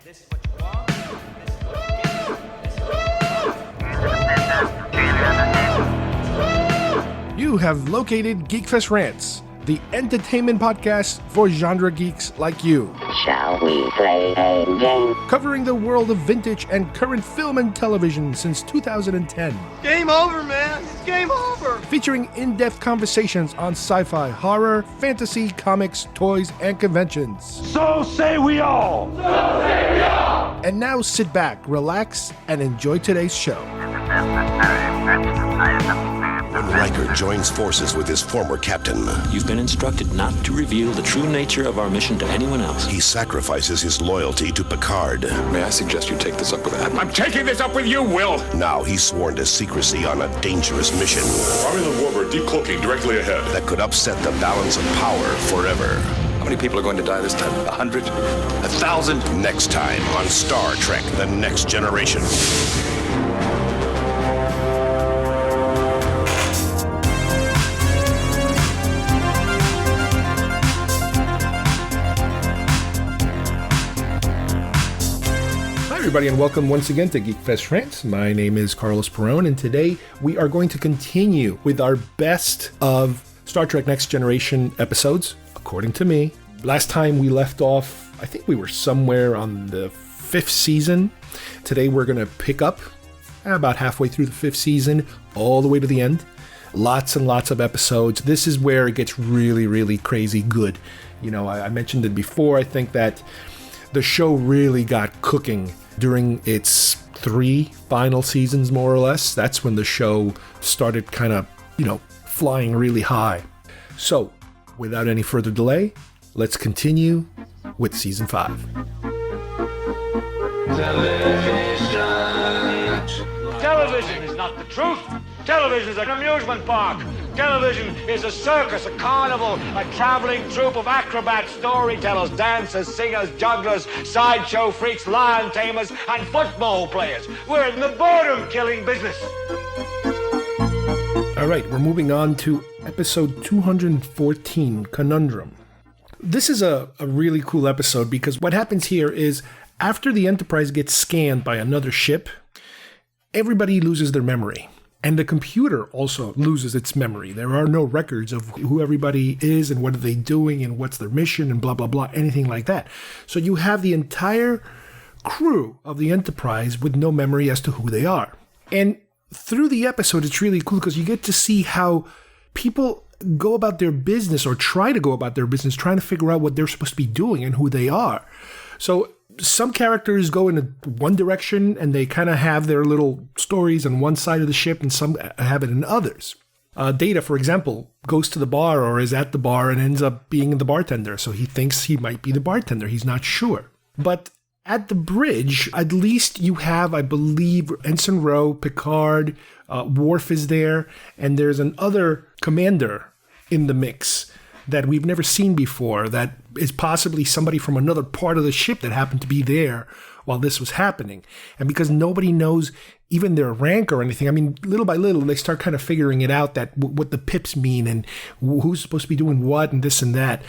This is what you want. This is what you get. This is what you get. You have located GeekFest Rants, the entertainment podcast for genre geeks like you. Shall we play a game? Covering the world of vintage and current film and television since 2010. Game over, man. It's game over. Featuring in-depth conversations on sci-fi, horror, fantasy, comics, toys, and conventions. So say we all. So say we all. And now sit back, relax, and enjoy today's show. When Riker joins forces with his former captain, you've been instructed not to reveal the true nature of our mission to anyone else. He sacrifices his loyalty to Picard. May I suggest you take this up with Admiral? I'm taking this up with you, Will! Now he's sworn to secrecy on a dangerous mission. Romulan warbird decloaking directly ahead. That could upset the balance of power forever. How many people are going to die this time? 100? 1,000? Next time on Star Trek: The Next Generation. Everybody, and welcome once again to GeekFest Rants. My name is Carlos Perone, and today we are going to continue with our best of Star Trek Next Generation episodes, according to me. Last time we left off, I think we were somewhere on the 5th season. Today we're going to pick up about halfway through the 5th season, all the way to the end. Lots and lots of episodes. This is where it gets really, really crazy good. You know, I mentioned it before. I think that the show really got cooking during its 3 final seasons, more or less. That's when the show started kind of, flying really high. So, without any further delay, let's continue with season 5. Television is not the truth. Television is an amusement park. Television is a circus, a carnival, a traveling troupe of acrobats, storytellers, dancers, singers, jugglers, sideshow freaks, lion tamers, and football players. We're in the boredom-killing business. All right, we're moving on to episode 214, Conundrum. This is a really cool episode because what happens here is after the Enterprise gets scanned by another ship, everybody loses their memory. And the computer also loses its memory. There are no records of who everybody is and what are they doing and what's their mission and blah, blah, blah, anything like that. So you have the entire crew of the Enterprise with no memory as to who they are. And through the episode, it's really cool because you get to see how people go about their business or try to go about their business, trying to figure out what they're supposed to be doing and who they are. So some characters go in one direction and they kind of have their little stories on one side of the ship, and some have it in others. Data, for example, goes to the bar or is at the bar and ends up being the bartender. So he thinks he might be the bartender. He's not sure. But at the bridge, at least you have, I believe, Ensign Rowe, Picard, Worf is there, and there's another commander in the mix that we've never seen before, that is possibly somebody from another part of the ship that happened to be there while this was happening. And because nobody knows even their rank or anything, I mean, little by little, they start kind of figuring it out, that what the pips mean and who's supposed to be doing what and this and that.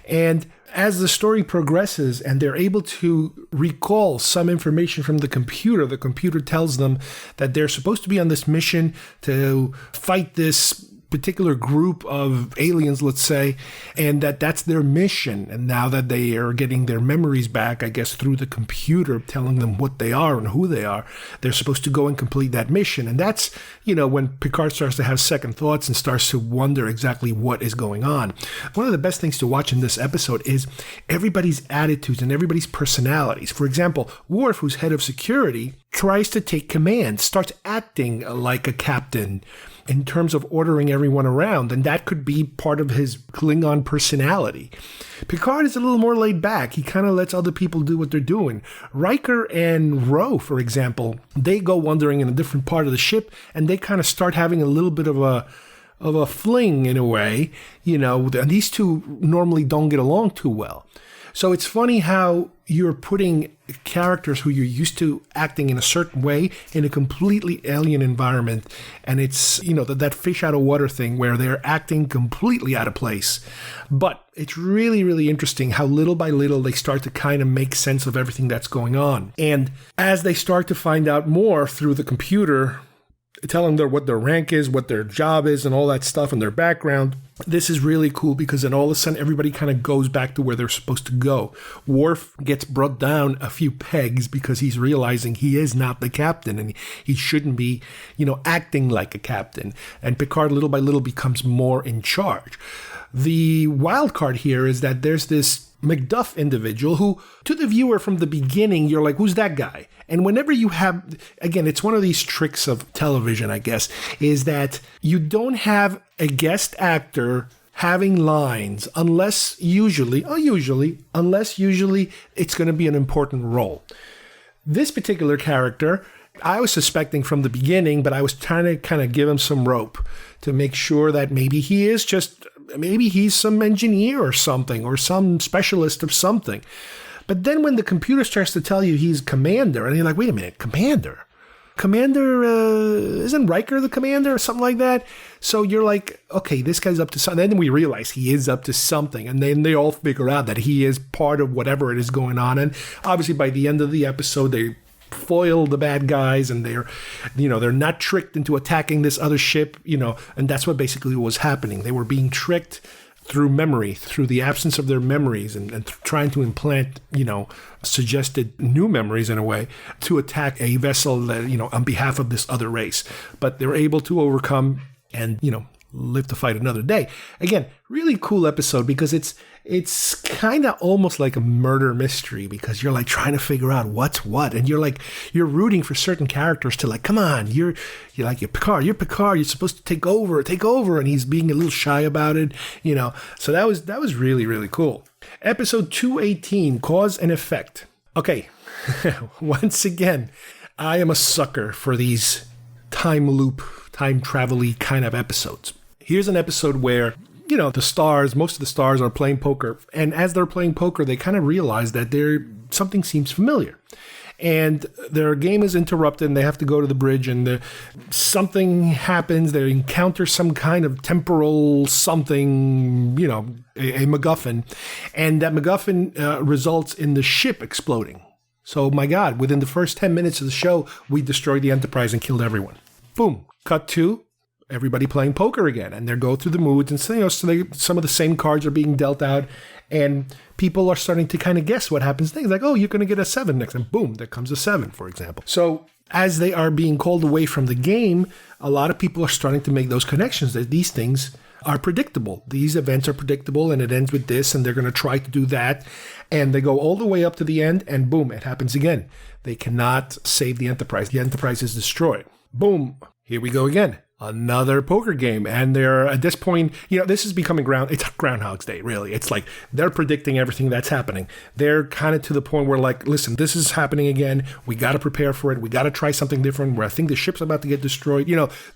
And as the story progresses and they're able to recall some information from the computer tells them that they're supposed to be on this mission to fight this particular group of aliens, let's say, and that's their mission. And now that they are getting their memories back, I guess, through the computer telling them what they are and who they are, they're supposed to go and complete that mission. And that's, when Picard starts to have second thoughts and starts to wonder exactly what is going on. One of the best things to watch in this episode is everybody's attitudes and everybody's personalities. For example, Worf, who's head of security, tries to take command, starts acting like a captain in terms of ordering everyone around, and that could be part of his Klingon personality. Picard is a little more laid back. He kind of lets other people do what they're doing. Riker and Ro, for example, they go wandering in a different part of the ship, and they kind of start having a little bit of a fling in a way, and these two normally don't get along too well. So it's funny how you're putting characters who you're used to acting in a certain way in a completely alien environment. And it's, that fish out of water thing where they're acting completely out of place. But it's really, really interesting how little by little they start to kind of make sense of everything that's going on. And as they start to find out more through the computer, telling them what their rank is, what their job is, and all that stuff, and their background. This is really cool because then all of a sudden everybody kind of goes back to where they're supposed to go. Worf gets brought down a few pegs because he's realizing he is not the captain and he shouldn't be, acting like a captain. And Picard little by little becomes more in charge. The wild card here is that there's this McDuff individual who, to the viewer from the beginning, you're like, who's that guy? And whenever you have, again, it's one of these tricks of television, I guess, is that you don't have a guest actor having lines unless usually it's going to be an important role. This particular character, I was suspecting from the beginning, but I was trying to kind of give him some rope to make sure that maybe he's some engineer or something, or some specialist of something. But then when the computer starts to tell you he's commander, and you're like, wait a minute, commander, isn't Riker the commander or something like that? So you're like, okay, this guy's up to something. Then we realize he is up to something. And then they all figure out that he is part of whatever it is going on. And obviously by the end of the episode, they foil the bad guys, and they're not tricked into attacking this other ship, and that's what basically was happening. They were being tricked through memory, through the absence of their memories, and trying to implant, suggested new memories in a way to attack a vessel that, on behalf of this other race. But they're able to overcome and, live to fight another day. Again, really cool episode because it's kind of almost like a murder mystery because you're like trying to figure out what's what, and you're rooting for certain characters to like, come on, you're Picard, you're supposed to take over, and he's being a little shy about it, So that was really, really cool. Episode 218, Cause and Effect. Okay, once again, I am a sucker for these time loop, time travel-y kind of episodes. Here's an episode where, most of the stars are playing poker. And as they're playing poker, they kind of realize that something seems familiar. And their game is interrupted and they have to go to the bridge, and something happens. They encounter some kind of temporal something, a MacGuffin. And that MacGuffin results in the ship exploding. So, my God, within the first 10 minutes of the show, we destroyed the Enterprise and killed everyone. Boom. Cut to everybody playing poker again, and they go through the moods, and some of the same cards are being dealt out, and people are starting to kind of guess what happens next. Like, oh, you're going to get a 7 next, and boom, there comes a 7, for example. So as they are being called away from the game, a lot of people are starting to make those connections that these things are predictable. These events are predictable, and it ends with this, and they're going to try to do that, and they go all the way up to the end, and boom, it happens again. They cannot save the Enterprise. The Enterprise is destroyed. Boom. Here we go again. Another poker game. And they're at this point, this is becoming it's Groundhog's Day, really. It's like they're predicting everything that's happening. They're kind of to the point where like, listen, this is happening again. We got to prepare for it. We got to try something different where I think the ship's about to get destroyed.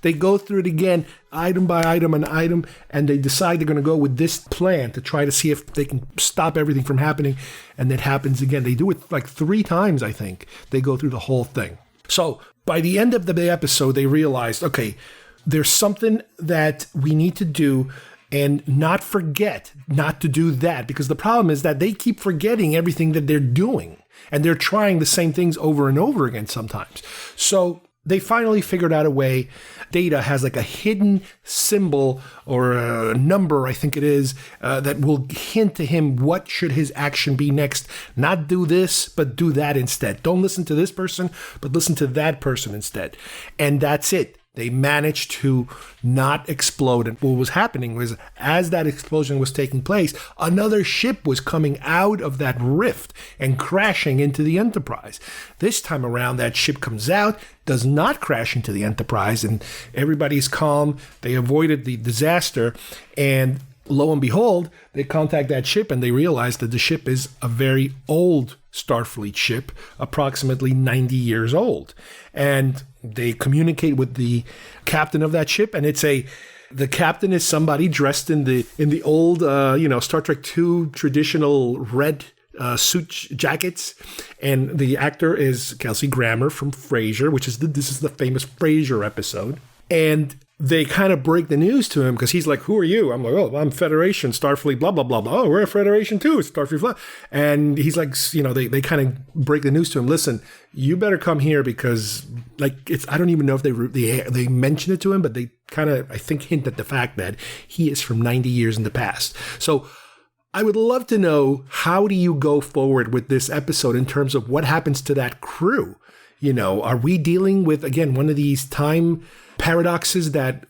They go through it again, item by item and item, and they decide they're going to go with this plan to try to see if they can stop everything from happening. And it happens again. They do it like 3 times, I think. They go through the whole thing. So by the end of the episode, they realized, okay, there's something that we need to do and not forget not to do that, because the problem is that they keep forgetting everything that they're doing, and they're trying the same things over and over again sometimes. So they finally figured out a way. Data has like a hidden symbol or a number, I think it is, that will hint to him what should his action be next. Not do this, but do that instead. Don't listen to this person, but listen to that person instead. And that's it. They managed to not explode. And what was happening was, as that explosion was taking place, another ship was coming out of that rift and crashing into the Enterprise. This time around, that ship comes out, does not crash into the Enterprise, and everybody's calm. They avoided the disaster, and lo and behold, they contact that ship and they realize that the ship is a very old Starfleet ship, approximately 90 years old. And they communicate with the captain of that ship, and the captain is somebody dressed in the old Star Trek II traditional red suit jackets, and the actor is Kelsey Grammer from Frasier, this is the famous Frasier episode. And they kind of break the news to him because he's like, "Who are you?" I'm like, "Oh, I'm Federation, Starfleet, blah, blah, blah, blah." "Oh, we're a Federation too, it's Starfleet, blah." And he's like, they kind of break the news to him. "Listen, you better come here because I don't even know if they mention it to him, but they kind of, I think, hint at the fact that he is from 90 years in the past." So I would love to know, how do you go forward with this episode in terms of what happens to that crew? Are we dealing with, again, one of these time paradoxes that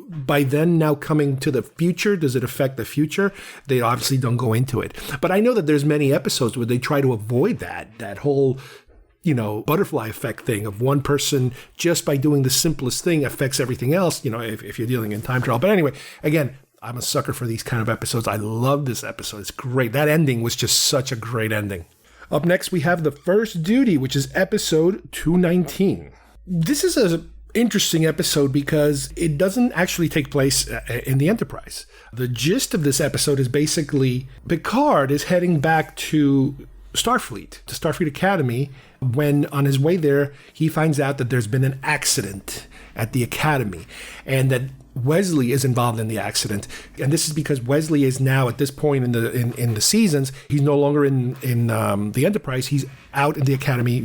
by then now coming to the future, does it affect the future? They obviously don't go into it. But I know that there's many episodes where they try to avoid that whole, butterfly effect thing of one person just by doing the simplest thing affects everything else, if you're dealing in time travel. But anyway, again, I'm a sucker for these kind of episodes. I love this episode. It's great. That ending was just such a great ending. Up next, we have The First Duty, which is episode 219. This is an interesting episode because it doesn't actually take place in the Enterprise. The gist of this episode is basically Picard is heading back to Starfleet Academy, when on his way there, he finds out that there's been an accident at the Academy and that Wesley is involved in the accident. And this is because Wesley is now, at this point in the seasons, he's no longer in the Enterprise. He's out in the Academy,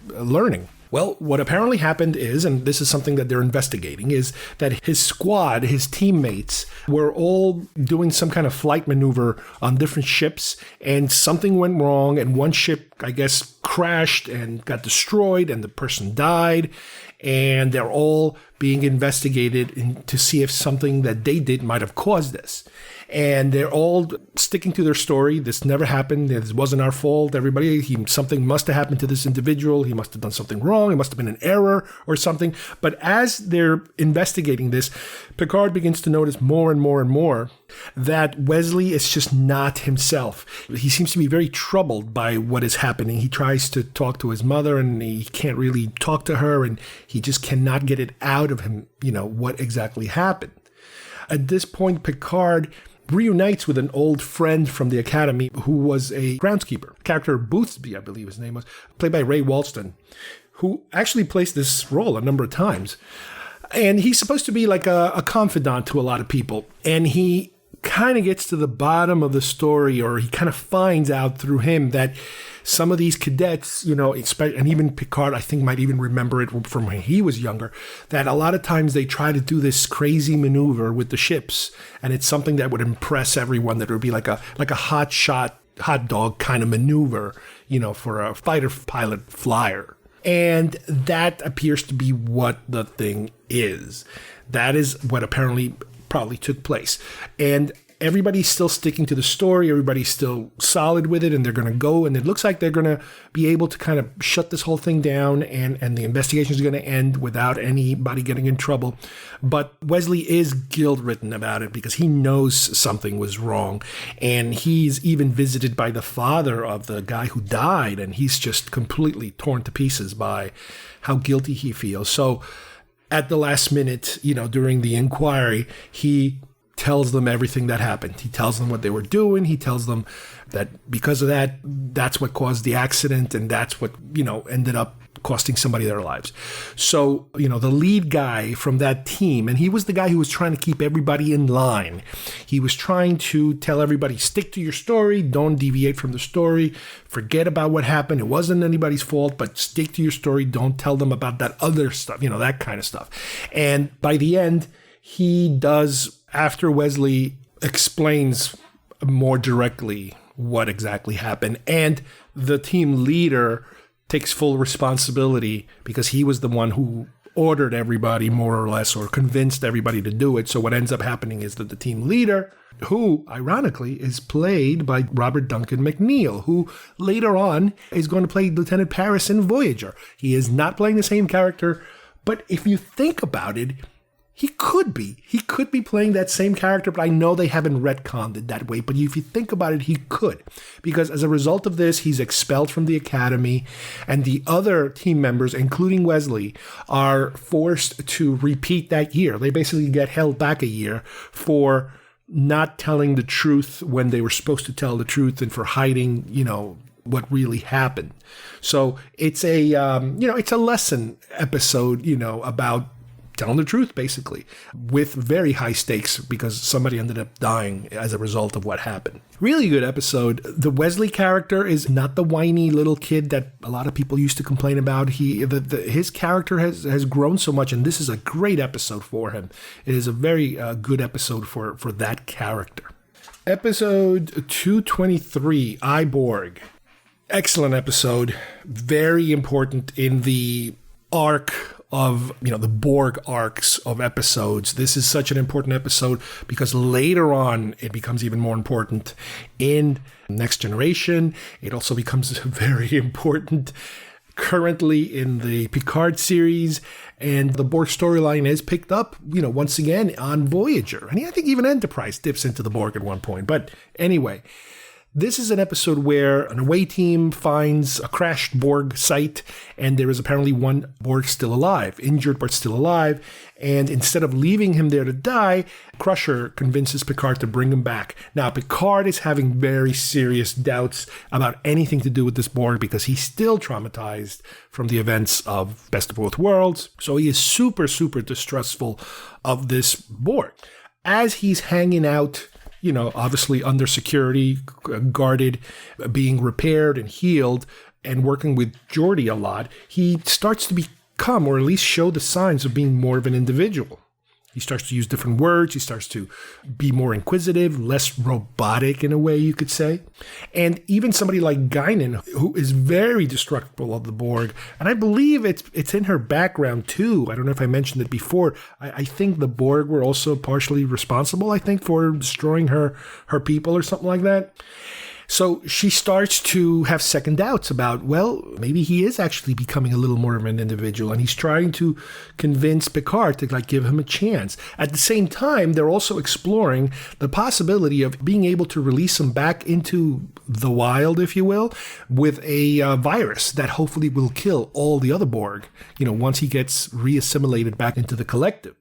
learning. Well, what apparently happened is, and this is something that they're investigating, is that his squad, his teammates, were all doing some kind of flight maneuver on different ships, and something went wrong, and one ship, I guess, crashed and got destroyed, and the person died, and they're all being investigated to see if something that they did might have caused this. And they're all sticking to their story. This never happened. This wasn't our fault. Something must have happened to this individual. He must have done something wrong. It must have been an error or something. But as they're investigating this, Picard begins to notice more and more and more that Wesley is just not himself. He seems to be very troubled by what is happening. He tries to talk to his mother and he can't really talk to her, and he just cannot get it out of him, what exactly happened. At this point, Picard reunites with an old friend from the Academy who was a groundskeeper. Character Boothby, I believe his name was, played by Ray Walston, who actually plays this role a number of times. And he's supposed to be like a confidant to a lot of people. And he kind of gets to the bottom of the story, or he kind of finds out through him that some of these cadets, and even Picard, I think, might even remember it from when he was younger, that a lot of times they try to do this crazy maneuver with the ships, and it's something that would impress everyone, that it would be like a hot dog kind of maneuver, for a fighter pilot flyer. And that appears to be what the thing is. That is what probably took place. And everybody's still sticking to the story. Everybody's still solid with it, and they're going to go, and it looks like they're going to be able to kind of shut this whole thing down, and the investigation is going to end without anybody getting in trouble. But Wesley is guilt-ridden about it because he knows something was wrong, and he's even visited by the father of the guy who died, and he's just completely torn to pieces by how guilty he feels. So at the last minute, during the inquiry, he tells them everything that happened. He tells them what they were doing. He tells them that because of that, that's what caused the accident, and that's what, ended up costing somebody their lives. So, the lead guy from that team, and he was the guy who was trying to keep everybody in line. He was trying to tell everybody, stick to your story, don't deviate from the story, forget about what happened. It wasn't anybody's fault, but stick to your story. Don't tell them about that other stuff, that kind of stuff. And by the end, he does, after Wesley explains more directly what exactly happened, and the team leader takes full responsibility because he was the one who ordered everybody, more or less, or convinced everybody to do it. So what ends up happening is that the team leader, who ironically is played by Robert Duncan McNeil, who later on is going to play Lieutenant Paris in Voyager. He is not playing the same character, but if you think about it, he could be playing that same character, but I know they haven't retconned it that way. But if you think about it, he could, because as a result of this, he's expelled from the Academy, and the other team members, including Wesley, are forced to repeat that year. They basically get held back a year for not telling the truth when they were supposed to tell the truth and for hiding, what really happened. So it's a, it's a lesson episode, about telling the truth, basically, with very high stakes because somebody ended up dying as a result of what happened. Really good episode. The Wesley character is not the whiny little kid that a lot of people used to complain about. His character has grown so much, and this is a great episode for him. It is a very good episode for that character. Episode 223, Borg. Excellent episode. Very important in the arc of, the Borg arcs of episodes. This is such an important episode because later on it becomes even more important in Next Generation. It also becomes very important currently in the Picard series, and the Borg storyline is picked up, once again on Voyager. And I think even Enterprise dips into the Borg at one point. But anyway, this is an episode where an away team finds a crashed Borg site, and there is apparently one Borg still alive, injured but still alive. And instead of leaving him there to die, Crusher convinces Picard to bring him back. Now, Picard is having very serious doubts about anything to do with this Borg because he's still traumatized from the events of Best of Both Worlds. So he is super, super distrustful of this Borg. As he's hanging out, obviously under security, guarded, being repaired and healed, and working with Geordi a lot, he starts to become, or at least show the signs of being more of an individual. He starts to use different words. He starts to be more inquisitive, less robotic in a way, you could say. And even somebody like Guinan, who is very distrustful of the Borg, and I believe it's in her background too. I don't know if I mentioned it before. I think the Borg were also partially responsible, for destroying her people or something like that. So she starts to have second doubts about, maybe he is actually becoming a little more of an individual, and he's trying to convince Picard to give him a chance. At the same time, they're also exploring the possibility of being able to release him back into the wild, if you will, with a virus that hopefully will kill all the other Borg, once he gets reassimilated back into the collective.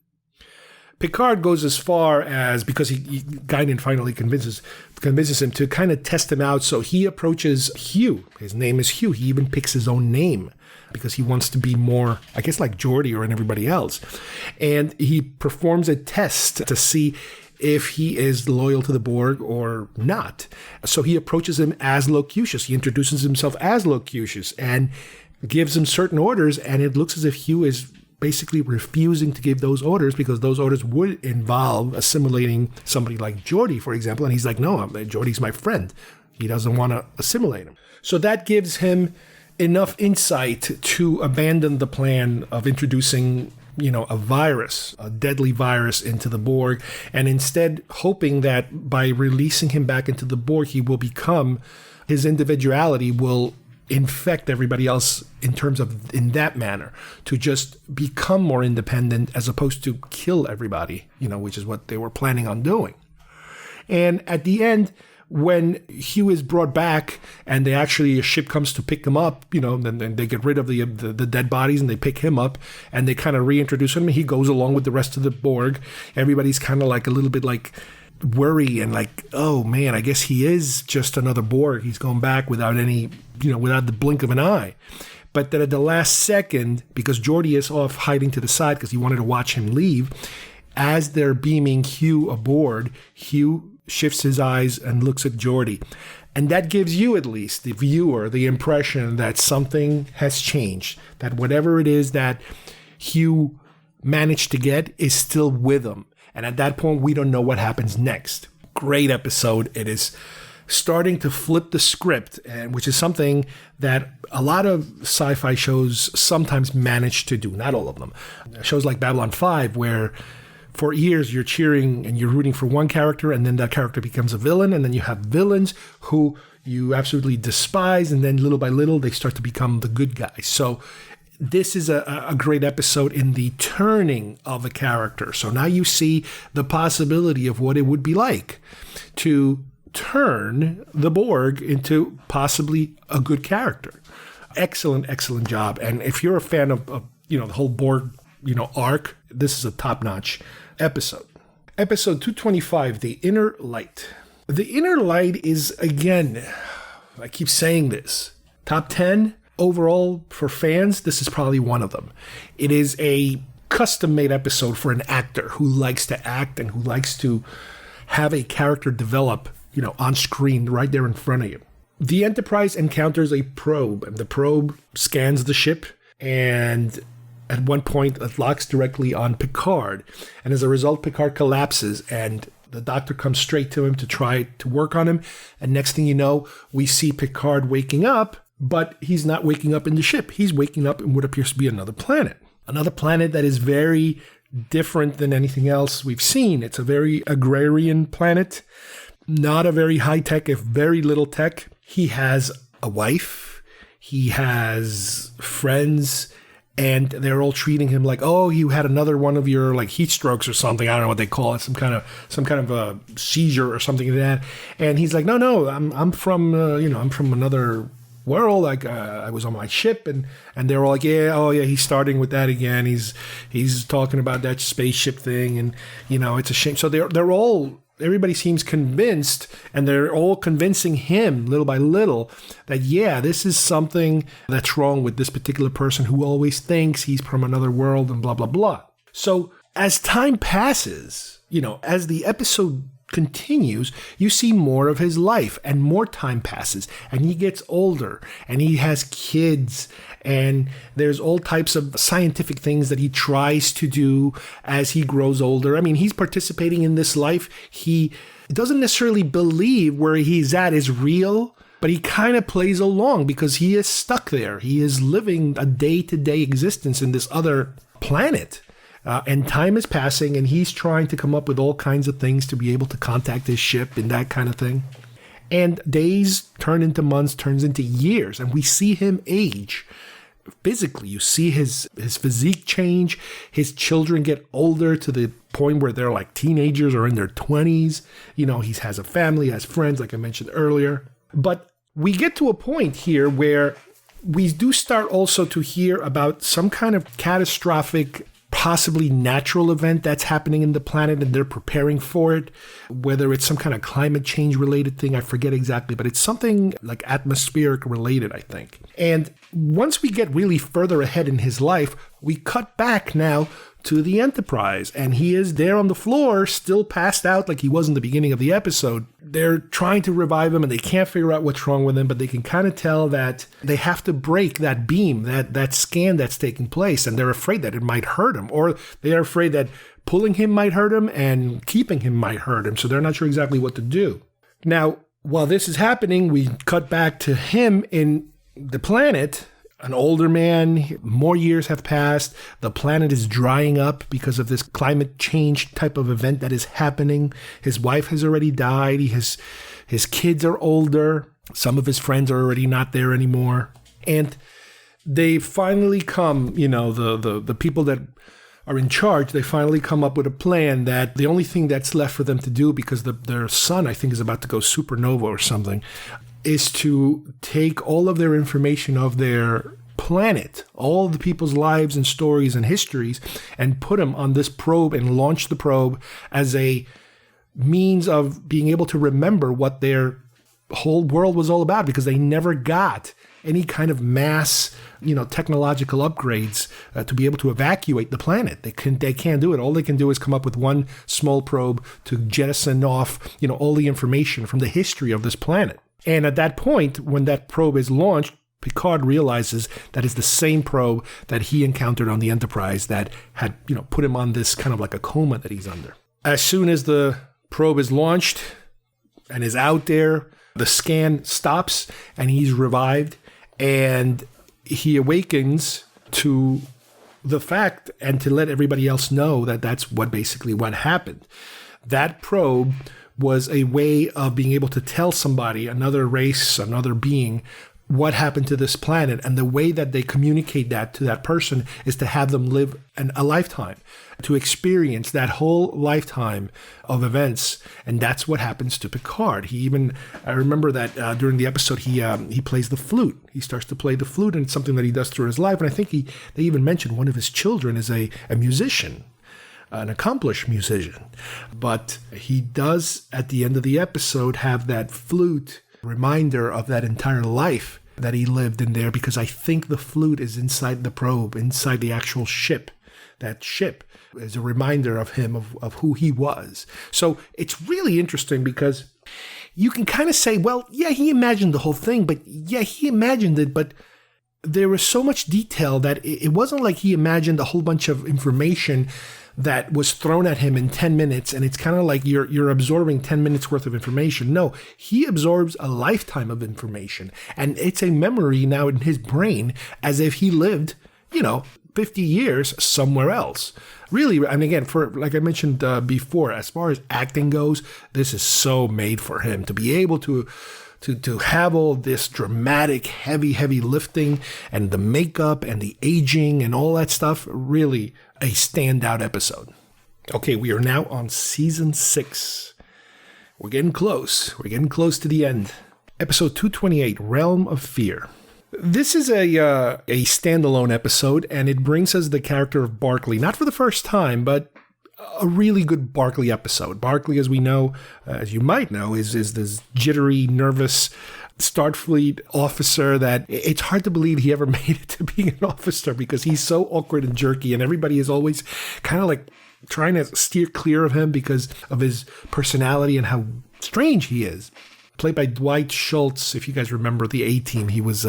Picard goes as far as, because Guinan finally convinces him to kind of test him out, so he approaches Hugh. His name is Hugh. He even picks his own name because he wants to be more, I guess, like Geordi or everybody else. And he performs a test to see if he is loyal to the Borg or not. So he approaches him as Locutus. He introduces himself as Locutus and gives him certain orders, and it looks as if Hugh is basically refusing to give those orders because those orders would involve assimilating somebody like Geordi, for example. And he's like, no, Geordi's my friend. He doesn't want to assimilate him. So that gives him enough insight to abandon the plan of introducing, a virus, a deadly virus into the Borg, and instead hoping that by releasing him back into the Borg, his individuality will infect everybody else in that manner, to just become more independent as opposed to kill everybody, which is what they were planning on doing. And at the end, when Hugh is brought back and a ship comes to pick him up, then they get rid of the dead bodies and they pick him up and they kind of reintroduce him. He goes along with the rest of the Borg. Everybody's kind of like a little bit like worry and like, oh man, I guess he is just another Borg. He's going back without without the blink of an eye. But then at the last second, because Geordi is off hiding to the side because he wanted to watch him leave, as they're beaming Hugh aboard, Hugh shifts his eyes and looks at Geordi. And that gives you, at least, the viewer, the impression that something has changed, that whatever it is that Hugh managed to get is still with him. And at that point, we don't know what happens next. Great episode. It is starting to flip the script, and which is something that a lot of sci-fi shows sometimes manage to do. Not all of them. Shows like Babylon 5, where for years you're cheering and you're rooting for one character, and then that character becomes a villain, and then you have villains who you absolutely despise, and then little by little they start to become the good guys. So this is a great episode in the turning of a character. So now you see the possibility of what it would be like to turn the Borg into possibly a good character. Excellent job. And if you're a fan of the whole Borg, arc, this is a top-notch episode. Episode 225, The Inner Light. The Inner Light is, again, I keep saying this, top 10 overall for fans, this is probably one of them. It is a custom-made episode for an actor who likes to act and who likes to have a character develop, on screen right there in front of you. The Enterprise encounters a probe, and the probe scans the ship, and at one point it locks directly on Picard. And as a result, Picard collapses, and the doctor comes straight to him to try to work on him. And next thing you know, we see Picard waking up, but he's not waking up in the ship. He's waking up in what appears to be another planet. Another planet that is very different than anything else we've seen. It's a very agrarian planet, not a very high-tech, if very little tech. He has a wife, he has friends, and they're all treating him like, oh, you had another one of your like heat strokes or something. I don't know what they call it, some kind of a seizure or something like that. And he's like, no, I'm from I'm from another world. Like I was on my ship, and they're all like, yeah, he's starting with that again. He's talking about that spaceship thing, and it's a shame. So they're all. Everybody seems convinced, and they're all convincing him little by little that, yeah, this is something that's wrong with this particular person who always thinks he's from another world and blah, blah, blah. So as time passes, as the episode continues, you see more of his life, and more time passes, and he gets older, and he has kids, and there's all types of scientific things that he tries to do as he grows older. I mean, he's participating in this life. He doesn't necessarily believe where he's at is real, but he kind of plays along because he is stuck there. He is living a day-to-day existence in this other planet. And time is passing, and he's trying to come up with all kinds of things to be able to contact his ship and that kind of thing. And days turn into months, turns into years, and we see him age. Physically, you see his physique change. His children get older to the point where they're like teenagers or in their 20s. He has a family, has friends, like I mentioned earlier. But we get to a point here where we do start also to hear about some kind of catastrophic, possibly natural event that's happening in the planet, and they're preparing for it, whether it's some kind of climate change related thing, I forget exactly, but it's something like atmospheric related, I think. And once we get really further ahead in his life, we cut back now to the Enterprise, and he is there on the floor, still passed out like he was in the beginning of the episode. They're trying to revive him, and they can't figure out what's wrong with him, but they can kind of tell that they have to break that beam, that scan that's taking place, and they're afraid that it might hurt him, or they're afraid that pulling him might hurt him and keeping him might hurt him, so they're not sure exactly what to do. Now, while this is happening, we cut back to him in the planet. An older man, more years have passed, the planet is drying up because of this climate change type of event that is happening. His wife has already died, his kids are older, some of his friends are already not there anymore. And they finally come, the people that are in charge, they finally come up with a plan that the only thing that's left for them to do, because their son, I think, is about to go supernova or something, is to take all of their information of their planet, all the people's lives and stories and histories, and put them on this probe and launch the probe as a means of being able to remember what their whole world was all about, because they never got any kind of mass, technological upgrades to be able to evacuate the planet. They can't do it. All they can do is come up with one small probe to jettison off, all the information from the history of this planet. And at that point, when that probe is launched, Picard realizes that it's the same probe that he encountered on the Enterprise that had, put him on this kind of like a coma that he's under. As soon as the probe is launched and is out there, the scan stops and he's revived, and he awakens to the fact and to let everybody else know that that's what happened. That probe was a way of being able to tell somebody, another race, another being, what happened to this planet. And the way that they communicate that to that person is to have them live a lifetime, to experience that whole lifetime of events. And that's what happens to Picard. I remember that during the episode, he plays the flute. He starts to play the flute, and it's something that he does through his life. And I think they even mentioned one of his children is a musician. an accomplished musician. But he does, at the end of the episode, have that flute reminder of that entire life that he lived in there, because I think the flute is inside the probe, inside the actual ship. That ship is a reminder of him, of who he was. So it's really interesting because you can kind of say, well, yeah, he imagined the whole thing, but yeah, he imagined it, but there was so much detail that it wasn't like he imagined a whole bunch of information that was thrown at him in 10 minutes, and it's kind of like you're absorbing 10 minutes worth of information. No, he absorbs a lifetime of information, and it's a memory now in his brain as if he lived, 50 years somewhere else. Really, and again, for like I mentioned before, as far as acting goes, this is so made for him to be able to have all this dramatic, heavy lifting and the makeup and the aging and all that stuff. Really a standout episode. Okay, we are now on season 6. We're getting close. We're getting close to the end. Episode 228, Realm of Fear. This is a standalone episode, and it brings us the character of Barclay, not for the first time, but a really good Barclay episode. Barclay, as we know, as you might know, is this jittery, nervous Starfleet officer that it's hard to believe he ever made it to being an officer, because he's so awkward and jerky, and everybody is always kind of like trying to steer clear of him because of his personality and how strange he is. Played by Dwight Schultz. If you guys remember the A-Team, he was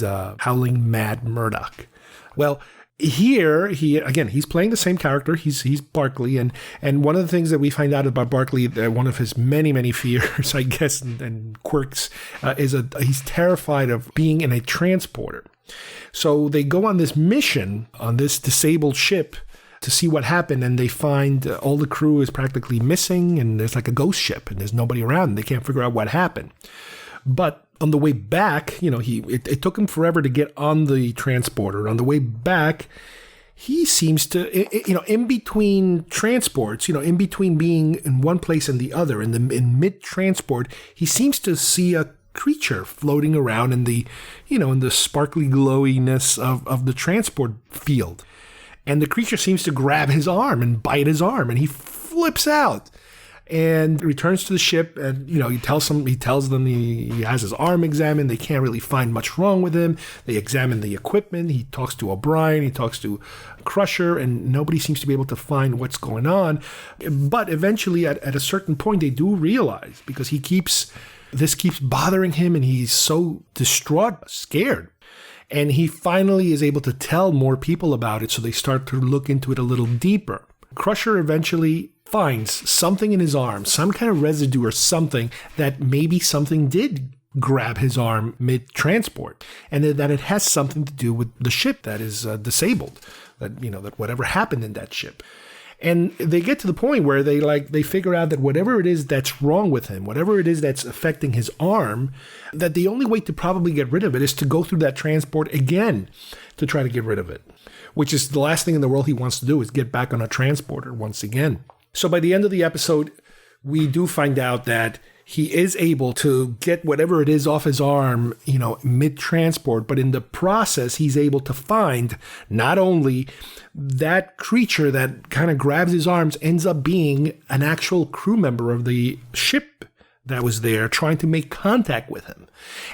Howling Mad Murdoch. Well, here he's playing the same character. He's Barclay, and one of the things that we find out about Barclay, one of his many fears, I guess, and quirks, is he's terrified of being in a transporter. So they go on this mission on this disabled ship to see what happened, and they find all the crew is practically missing, and there's like a ghost ship, and there's nobody around, and they can't figure out what happened. But on the way back, it took him forever to get on the transporter. On the way back, he seems to, in between transports, in between being in one place and the other, in mid-transport, he seems to see a creature floating around in the, in the sparkly glowiness of the transport field. And the creature seems to grab his arm and bite his arm, and he flips out and returns to the ship. And, he tells them he has his arm examined. They can't really find much wrong with him. They examine the equipment. He talks to O'Brien. He talks to Crusher, and nobody seems to be able to find what's going on. But eventually, at a certain point, they do realize, because this keeps bothering him, and he's so distraught, scared. And he finally is able to tell more people about it, so they start to look into it a little deeper. Crusher eventually finds something in his arm, some kind of residue or something, that maybe something did grab his arm mid-transport, and that it has something to do with the ship that is disabled, that whatever happened in that ship. And they get to the point where they figure out that whatever it is that's wrong with him, whatever it is that's affecting his arm, that the only way to probably get rid of it is to go through that transport again to try to get rid of it, which is the last thing in the world he wants to do, is get back on a transporter once again. So by the end of the episode, we do find out that he is able to get whatever it is off his arm, mid-transport, but in the process, he's able to find not only that creature that kind of grabs his arms ends up being an actual crew member of the ship that was there trying to make contact with him.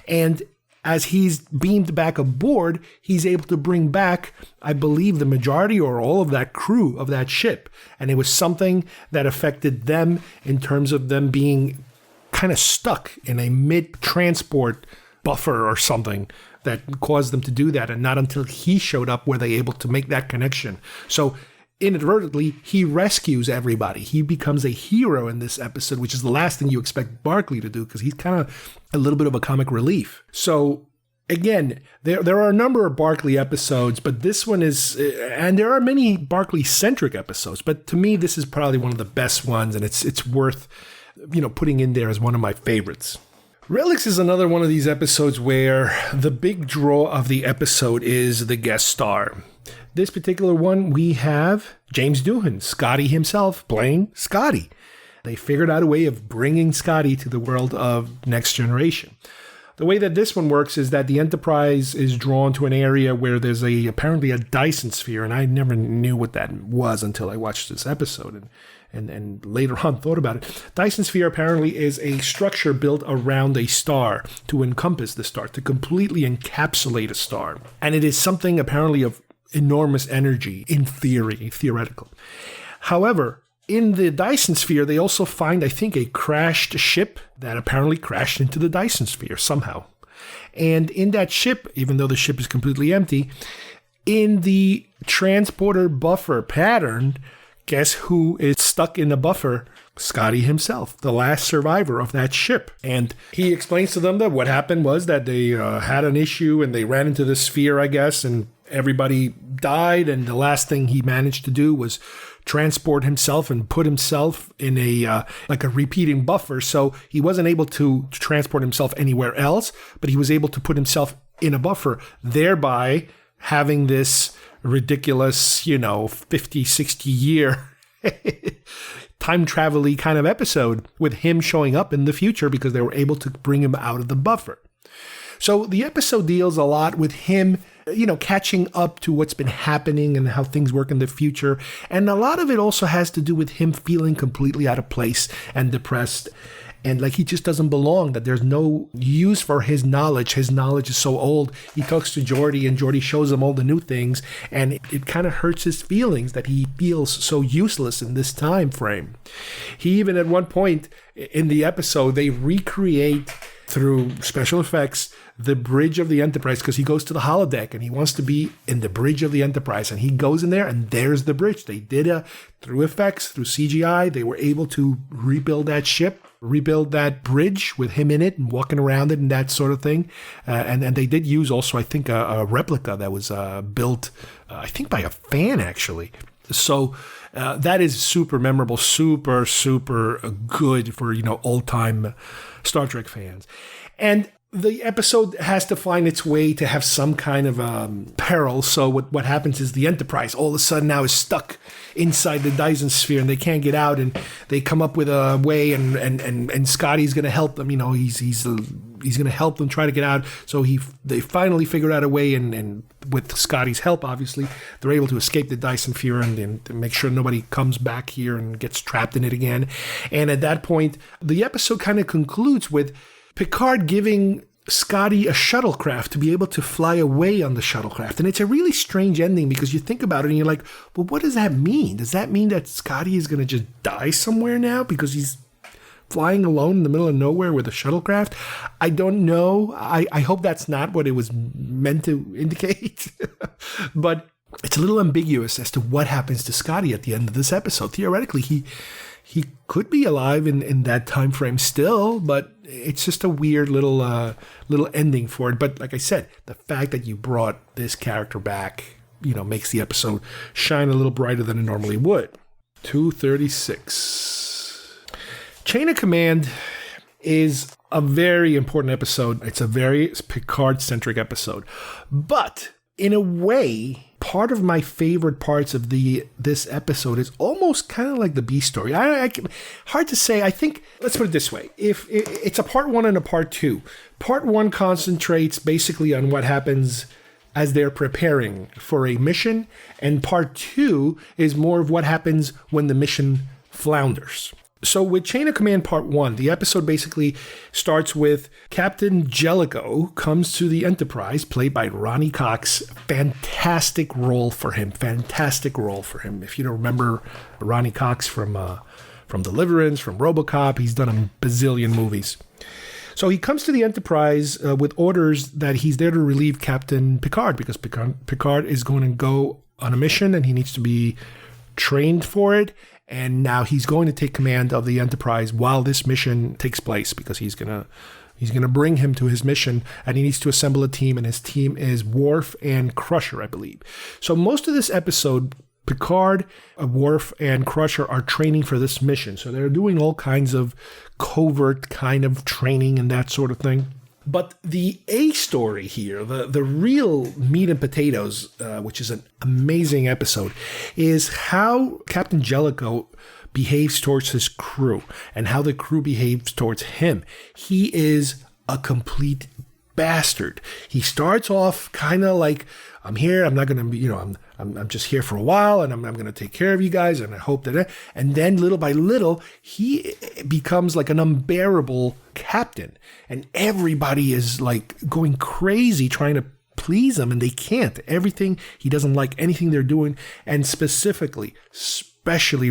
And as he's beamed back aboard, he's able to bring back, I believe, the majority or all of that crew of that ship. And it was something that affected them in terms of them being kind of stuck in a mid-transport buffer or something that caused them to do that. And not until he showed up were they able to make that connection. So inadvertently, he rescues everybody. He becomes a hero in this episode, which is the last thing you expect Barclay to do, because he's kind of a little bit of a comic relief. So again, there are a number of Barclay episodes, but this one is, and there are many Barclay-centric episodes, but to me, this is probably one of the best ones, and it's worth putting in there as one of my favorites. Relics is another one of these episodes where the big draw of the episode is the guest star. This particular one, we have James Doohan, Scotty himself, playing Scotty. They figured out a way of bringing Scotty to the world of Next Generation. the way that this one works is that the Enterprise is drawn to an area where there's apparently a Dyson sphere, and I never knew what that was until I watched this episode and later on thought about it. Dyson sphere apparently is a structure built around a star to encompass the star, to completely encapsulate a star. And it is something apparently of enormous energy in theoretical. However, in the Dyson sphere, they also find, I think, a crashed ship that apparently crashed into the Dyson sphere somehow. And in that ship, even though the ship is completely empty, in the transporter buffer pattern, guess who is stuck in the buffer? Scotty himself, the last survivor of that ship. And he explains to them that what happened was that they had an issue and they ran into the sphere, I guess, and everybody died. And the last thing he managed to do was transport himself and put himself in a repeating buffer. So he wasn't able to transport himself anywhere else, but he was able to put himself in a buffer, thereby having this ridiculous, 50, 60 year time travel-y kind of episode with him showing up in the future because they were able to bring him out of the buffer. So the episode deals a lot with him, catching up to what's been happening and how things work in the future. And a lot of it also has to do with him feeling completely out of place and depressed. And like he just doesn't belong, that there's no use for his knowledge. His knowledge is so old. He talks to Geordi and Geordi shows him all the new things. And it kind of hurts his feelings that he feels so useless in this time frame. He even at one point in the episode, they recreate through special effects the bridge of the Enterprise, because he goes to the holodeck and he wants to be in the bridge of the Enterprise, and he goes in there and there's the bridge. They did through effects, through CGI, they were able to rebuild that ship, rebuild that bridge with him in it and walking around it and that sort of thing. And they did use also, I think, a replica that was built, I think by a fan actually. So that is super memorable, super, super good for, old time Star Trek fans. And the episode has to find its way to have some kind of peril. So what happens is the Enterprise all of a sudden now is stuck inside the Dyson sphere and they can't get out, and they come up with a way, and Scotty's going to help them. He's going to help them try to get out. So they finally figure out a way, and with Scotty's help, obviously, they're able to escape the Dyson sphere and make sure nobody comes back here and gets trapped in it again. And at that point, the episode kind of concludes with Picard giving Scotty a shuttlecraft to be able to fly away on the shuttlecraft. And it's a really strange ending because you think about it and you're like, well, what does that mean? Does that mean that Scotty is going to just die somewhere now because he's flying alone in the middle of nowhere with a shuttlecraft? I don't know. I hope that's not what it was meant to indicate. But it's a little ambiguous as to what happens to Scotty at the end of this episode. Theoretically, he could be alive in that time frame still, but it's just a weird little ending for it. But like I said, the fact that you brought this character back, makes the episode shine a little brighter than it normally would. 236. Chain of Command is a very important episode. It's a very Picard-centric episode. But in a way, part of my favorite parts of this episode is almost kind of like the B story. Hard to say. I think, let's put it this way. If it's a part one and a part two. Part one concentrates basically on what happens as they're preparing for a mission, and part two is more of what happens when the mission flounders. So with Chain of Command Part 1, the episode basically starts with Captain Jellicoe comes to the Enterprise, played by Ronnie Cox. Fantastic role for him. If you don't remember Ronnie Cox from Deliverance, from RoboCop, he's done a bazillion movies. So he comes to the Enterprise with orders that he's there to relieve Captain Picard, because Picard is going to go on a mission and he needs to be trained for it. And now he's going to take command of the Enterprise while this mission takes place, because he's gonna bring him to his mission, and he needs to assemble a team, and his team is Worf and Crusher, I believe. So most of this episode, Picard, Worf, and Crusher are training for this mission. So they're doing all kinds of covert kind of training and that sort of thing. But the A story here, the real meat and potatoes, which is an amazing episode, is how Captain Jellicoe behaves towards his crew and how the crew behaves towards him. He is a complete bastard. He starts off kind of like, I'm here, I'm not going to be, I'm just here for a while, and I'm going to take care of you guys, and I hope that, and then little by little, he becomes like an unbearable captain, and everybody is like going crazy trying to please him, and they can't. Everything, he doesn't like anything they're doing, and especially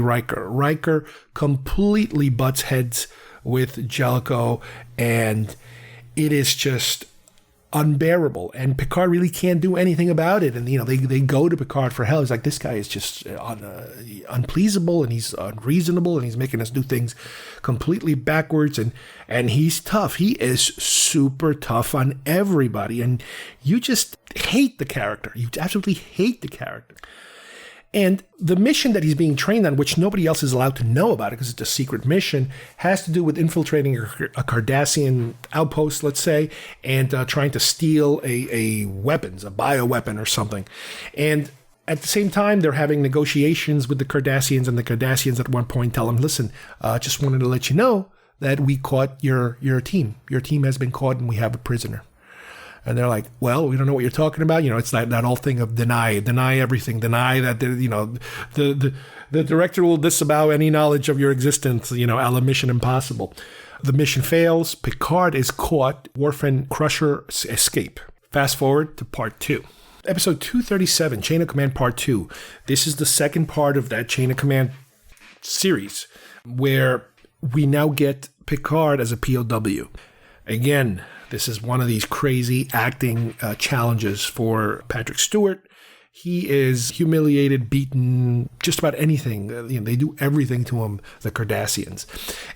Riker. Riker completely butts heads with Jellicoe, and it is just unbearable, and Picard really can't do anything about it. And they go to Picard for help. He's like, this guy is just unpleasable, and he's unreasonable, and he's making us do things completely backwards, and he's tough. He is super tough on everybody, and you just hate the character. You absolutely hate the character. And the mission that he's being trained on, which nobody else is allowed to know about it because it's a secret mission, has to do with infiltrating a Cardassian outpost, let's say, and trying to steal a bioweapon or something. And at the same time, they're having negotiations with the Cardassians, and the Cardassians at one point tell him, listen, just wanted to let you know that we caught your team. Your team has been caught, and we have a prisoner. And they're like, well, we don't know what you're talking about. It's that whole thing of deny everything, deny that, the director will disavow any knowledge of your existence, a la Mission Impossible. The mission fails. Picard is caught. Worf and Crusher escape. Fast forward to part 2. Episode 237, Chain of Command Part 2. This is the second part of that Chain of Command series, where we now get Picard as a POW. Again, this is one of these crazy acting challenges for Patrick Stewart. He is humiliated, beaten, just about anything. They do everything to him, the Cardassians.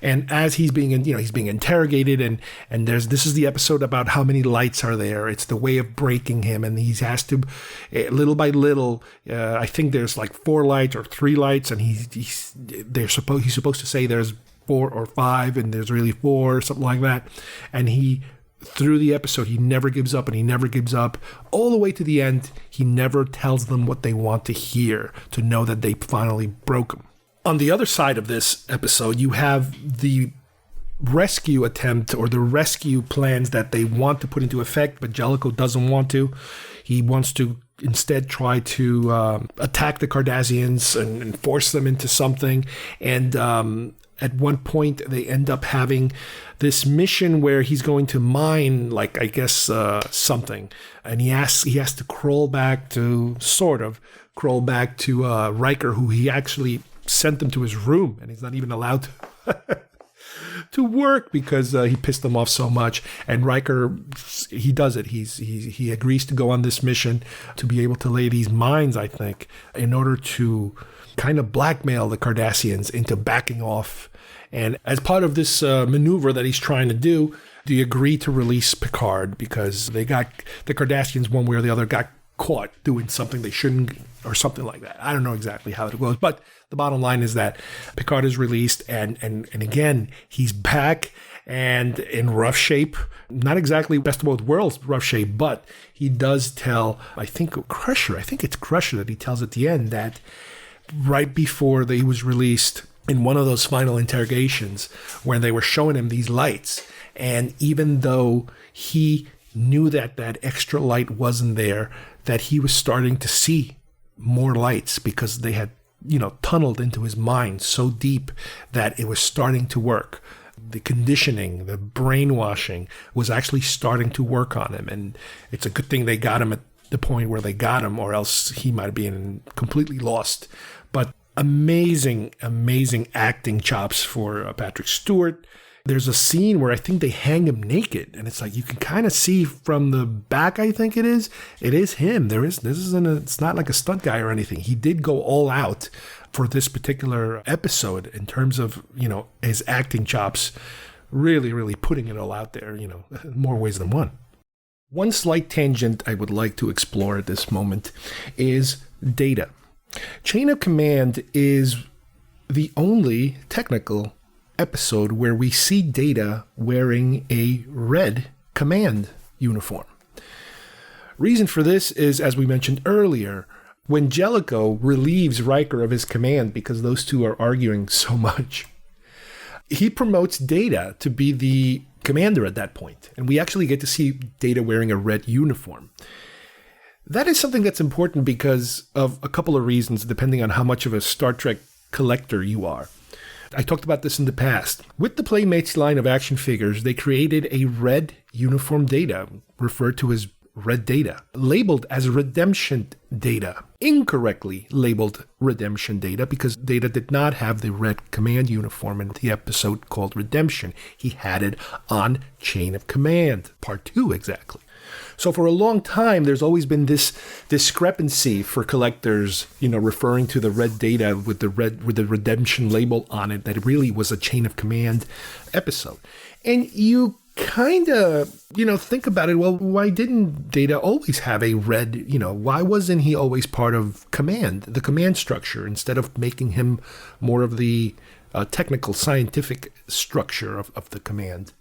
And as he's being interrogated, and this is the episode about how many lights are there. It's the way of breaking him, and he has to, little by little. I think there's like 4 lights or 3 lights, and he's supposed to say there's 4 or 5, and there's really 4, or something like that. And through the episode, he never gives up, and he never gives up. All the way to the end, he never tells them what they want to hear, to know that they finally broke him. On the other side of this episode, you have the rescue attempt, or the rescue plans that they want to put into effect, but Jellicoe doesn't want to. He wants to instead try to attack the Cardassians and force them into something. And at one point, they end up having this mission where he's going to mine, something. And he has to crawl back to Riker, who he actually sent them to his room. And he's not even allowed to work because he pissed them off so much. And Riker, he does it. He agrees to go on this mission to be able to lay these mines, I think, in order to kind of blackmail the Cardassians into backing off. And as part of this maneuver that he's trying to do, they agree to release Picard because the Cardassians, one way or the other, got caught doing something they shouldn't, or something like that. I don't know exactly how it goes, but the bottom line is that Picard is released, and again, he's back and in rough shape. Not exactly best of both worlds rough shape, but he does tell, I think it's Crusher that he tells at the end that right before he was released, in one of those final interrogations when they were showing him these lights, and even though he knew that extra light wasn't there, that he was starting to see more lights because they had, tunneled into his mind so deep that it was starting to work. The conditioning, the brainwashing was actually starting to work on him, and it's a good thing they got him at the point where they got him, or else he might have been completely lost. But amazing acting chops for Patrick Stewart. There's a scene where I think they hang him naked, and it's like you can kind of see from the back. I think it is him. It's not like a stunt guy or anything. He did go all out for this particular episode in terms of his acting chops. Really putting it all out there. In more ways than one. One slight tangent I would like to explore at this moment is Data. Chain of Command is the only technical episode where we see Data wearing a red command uniform. Reason for this is, as we mentioned earlier, when Jellicoe relieves Riker of his command because those two are arguing so much, he promotes Data to be the commander at that point. And we actually get to see Data wearing a red uniform. That is something that's important because of a couple of reasons, depending on how much of a Star Trek collector you are. I talked about this in the past. With the Playmates line of action figures, they created a red uniform Data, referred to as Red Data, labeled as Redemption Data. Incorrectly labeled Redemption Data because Data did not have the red command uniform in the episode called Redemption. He had it on Chain of Command, Part 2 exactly. So for a long time, there's always been this discrepancy for collectors, referring to the red Data with the Redemption label on it, that it really was a Chain of Command episode. And you kind of, think about it. Well, why didn't Data always have a red, why wasn't he always part of command, the command structure, instead of making him more of the technical, scientific structure of the command?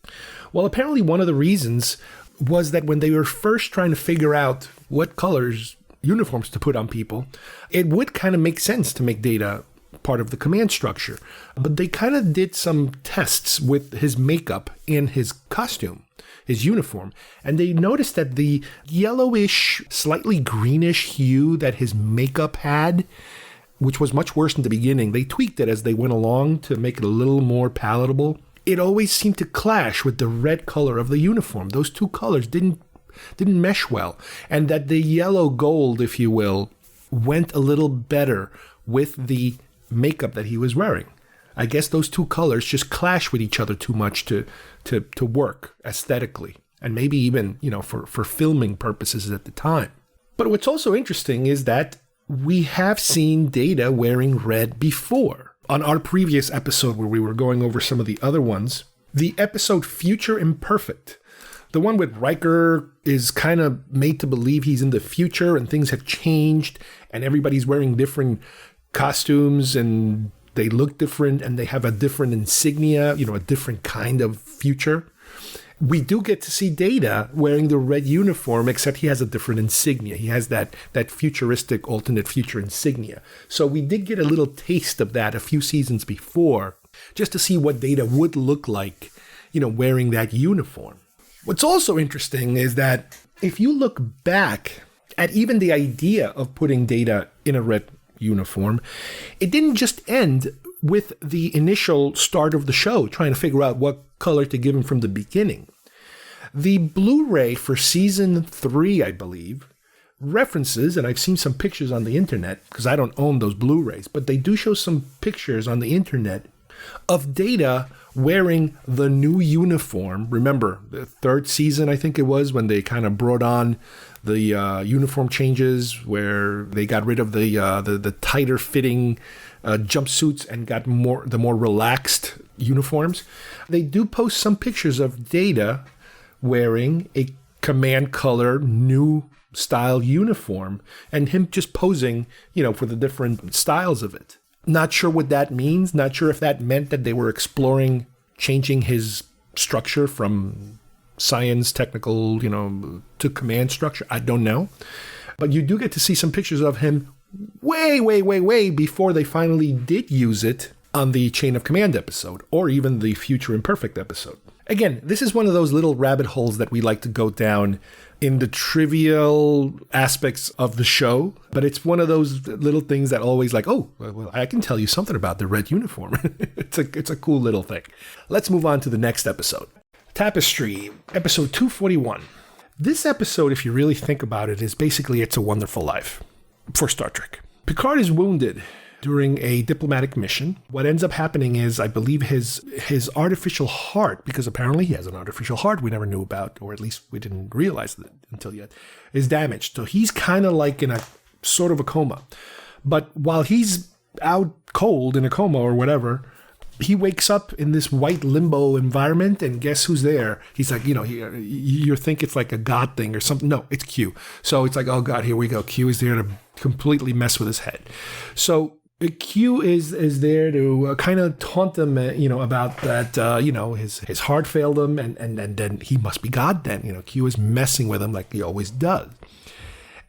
Well, apparently one of the reasons was that when they were first trying to figure out what colors uniforms to put on people, it would kind of make sense to make Data part of the command structure. But they kind of did some tests with his makeup and his costume, his uniform, and they noticed that the yellowish, slightly greenish hue that his makeup had, which was much worse in the beginning, they tweaked it as they went along to make it a little more palatable. It always seemed to clash with the red color of the uniform. Those two colors didn't mesh well. And that the yellow gold, if you will, went a little better with the makeup that he was wearing. I guess those two colors just clash with each other too much to work aesthetically. And maybe even, for filming purposes at the time. But what's also interesting is that we have seen Data wearing red before. On our previous episode where we were going over some of the other ones, the episode Future Imperfect, the one with Riker is kind of made to believe he's in the future and things have changed and everybody's wearing different costumes and they look different and they have a different insignia, a different kind of future. We do get to see Data wearing the red uniform, except he has a different insignia. He has that futuristic alternate future insignia. So we did get a little taste of that a few seasons before, just to see what Data would look like, wearing that uniform. What's also interesting is that if you look back at even the idea of putting Data in a red uniform, it didn't just end with the initial start of the show, trying to figure out what color to give him from the beginning. The Blu-ray for season 3, I believe, references, and I've seen some pictures on the internet, because I don't own those Blu-rays, but they do show some pictures on the internet of Data wearing the new uniform. Remember, the 3rd season, I think it was, when they kind of brought on the uniform changes, where they got rid of the tighter fitting jumpsuits and got the more relaxed uniforms. They do post some pictures of Data wearing a command color new style uniform and him just posing, for the different styles of it. Not sure what that means. Not sure if that meant that they were exploring changing his structure from science, technical, to command structure. I don't know. But you do get to see some pictures of him way before they finally did use it on the Chain of Command episode, or even the Future Imperfect episode. Again, this is one of those little rabbit holes that we like to go down in the trivial aspects of the show, but it's one of those little things that always like, oh, well, I can tell you something about the red uniform. It's a cool little thing. Let's move on to the next episode. Tapestry, episode 241. This episode, if you really think about it, is basically It's a Wonderful Life for Star Trek. Picard is wounded during a diplomatic mission. What ends up happening is, I believe his artificial heart, because apparently he has an artificial heart we never knew about, or at least we didn't realize that until yet, is damaged. So he's kind of like in a sort of a coma. But while he's out cold in a coma or whatever, he wakes up in this white limbo environment, and guess who's there? He's like, you think it's like a God thing or something. No, it's Q. So it's like, oh God, here we go. Q is there to completely mess with his head. So Q is there to kind of taunt him, about that, his heart failed him, and then he must be God then. Q is messing with him like he always does.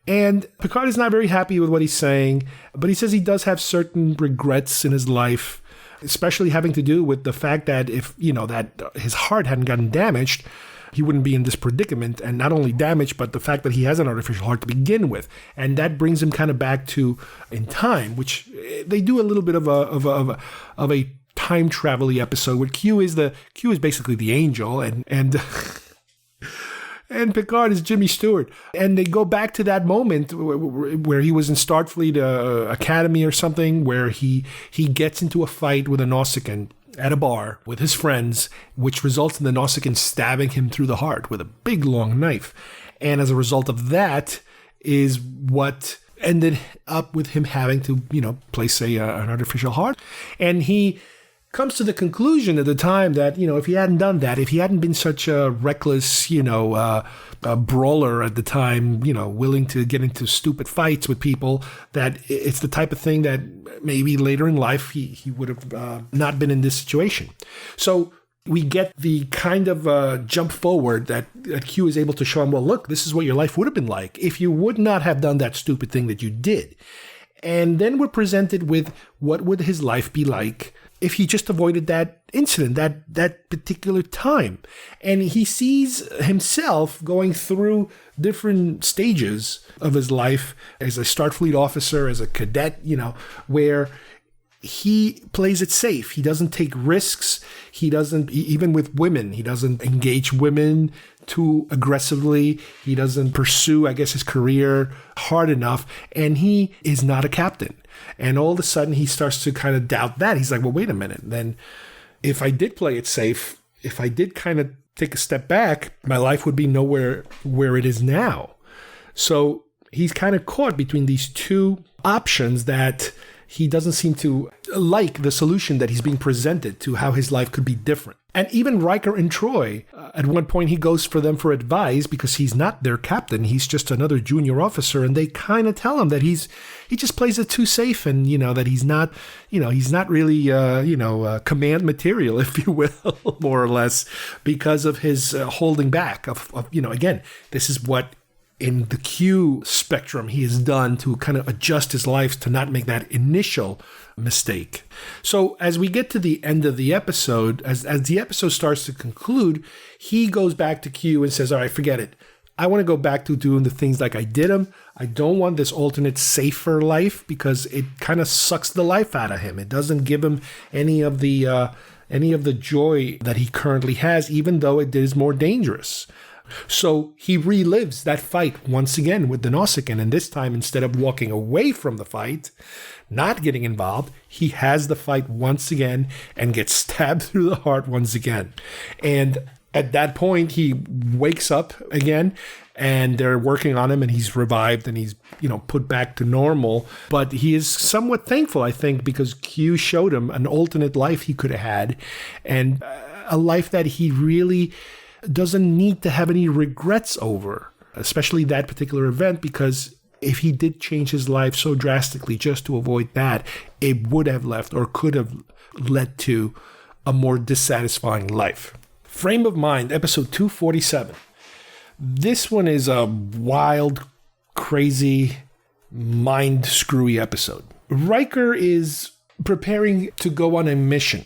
And Picard is not very happy with what he's saying, but he says he does have certain regrets in his life. especially having to do with the fact that if, that his heart hadn't gotten damaged, he wouldn't be in this predicament, and not only damaged, but the fact that he has an artificial heart to begin with. And that brings him kind of back to in time, which they do a little bit of a time travel-y episode where Q is basically the angel, and and Picard is Jimmy Stewart. And they go back to that moment where he was in Starfleet Academy or something, where he gets into a fight with a Nausicaan at a bar with his friends, which results in the Nausicaan stabbing him through the heart with a big long knife. And as a result of that is what ended up with him having to, place an artificial heart. And he comes to the conclusion at the time that, if he hadn't done that, if he hadn't been such a reckless, a brawler at the time, willing to get into stupid fights with people, that it's the type of thing that maybe later in life he would have not been in this situation. So we get the kind of jump forward that Q is able to show him, well, look, this is what your life would have been like if you would not have done that stupid thing that you did. And then we're presented with what would his life be like if he just avoided that incident, that particular time. And he sees himself going through different stages of his life as a Starfleet officer, as a cadet, where he plays it safe. He doesn't take risks. He doesn't, even with women, he doesn't engage women too aggressively. He doesn't pursue, his career hard enough. And he is not a captain. And all of a sudden, he starts to kind of doubt that. He's like, well, wait a minute. Then if I did play it safe, if I did kind of take a step back, my life would be nowhere where it is now. So he's kind of caught between these two options that he doesn't seem to like the solution that he's being presented to how his life could be different. And even Riker and Troy, at one point he goes for them for advice because he's not their captain. He's just another junior officer. And they kind of tell him that he just plays it too safe, and, that he's not really, command material, if you will, more or less, because of his holding back of, again, this is what in the Q spectrum he has done to kind of adjust his life to not make that initial mistake. So as we get to the end of the episode, as the episode starts to conclude, he goes back to Q and says, all right, forget it. I want to go back to doing the things like I did them. I don't want this alternate safer life because it kind of sucks the life out of him. It doesn't give him any of the joy that he currently has, even though it is more dangerous. So he relives that fight once again with the Nausicaan, and this time, instead of walking away from the fight, not getting involved, he has the fight once again and gets stabbed through the heart once again. And at that point, he wakes up again, and they're working on him, and he's revived, and he's, put back to normal. But he is somewhat thankful, I think, because Q showed him an alternate life he could have had, and a life that he really doesn't need to have any regrets over, especially that particular event, because if he did change his life so drastically just to avoid that, it would have left or could have led to a more dissatisfying life. Frame of Mind, episode 247. This one is a wild, crazy, mind-screwy episode. Riker is preparing to go on a mission.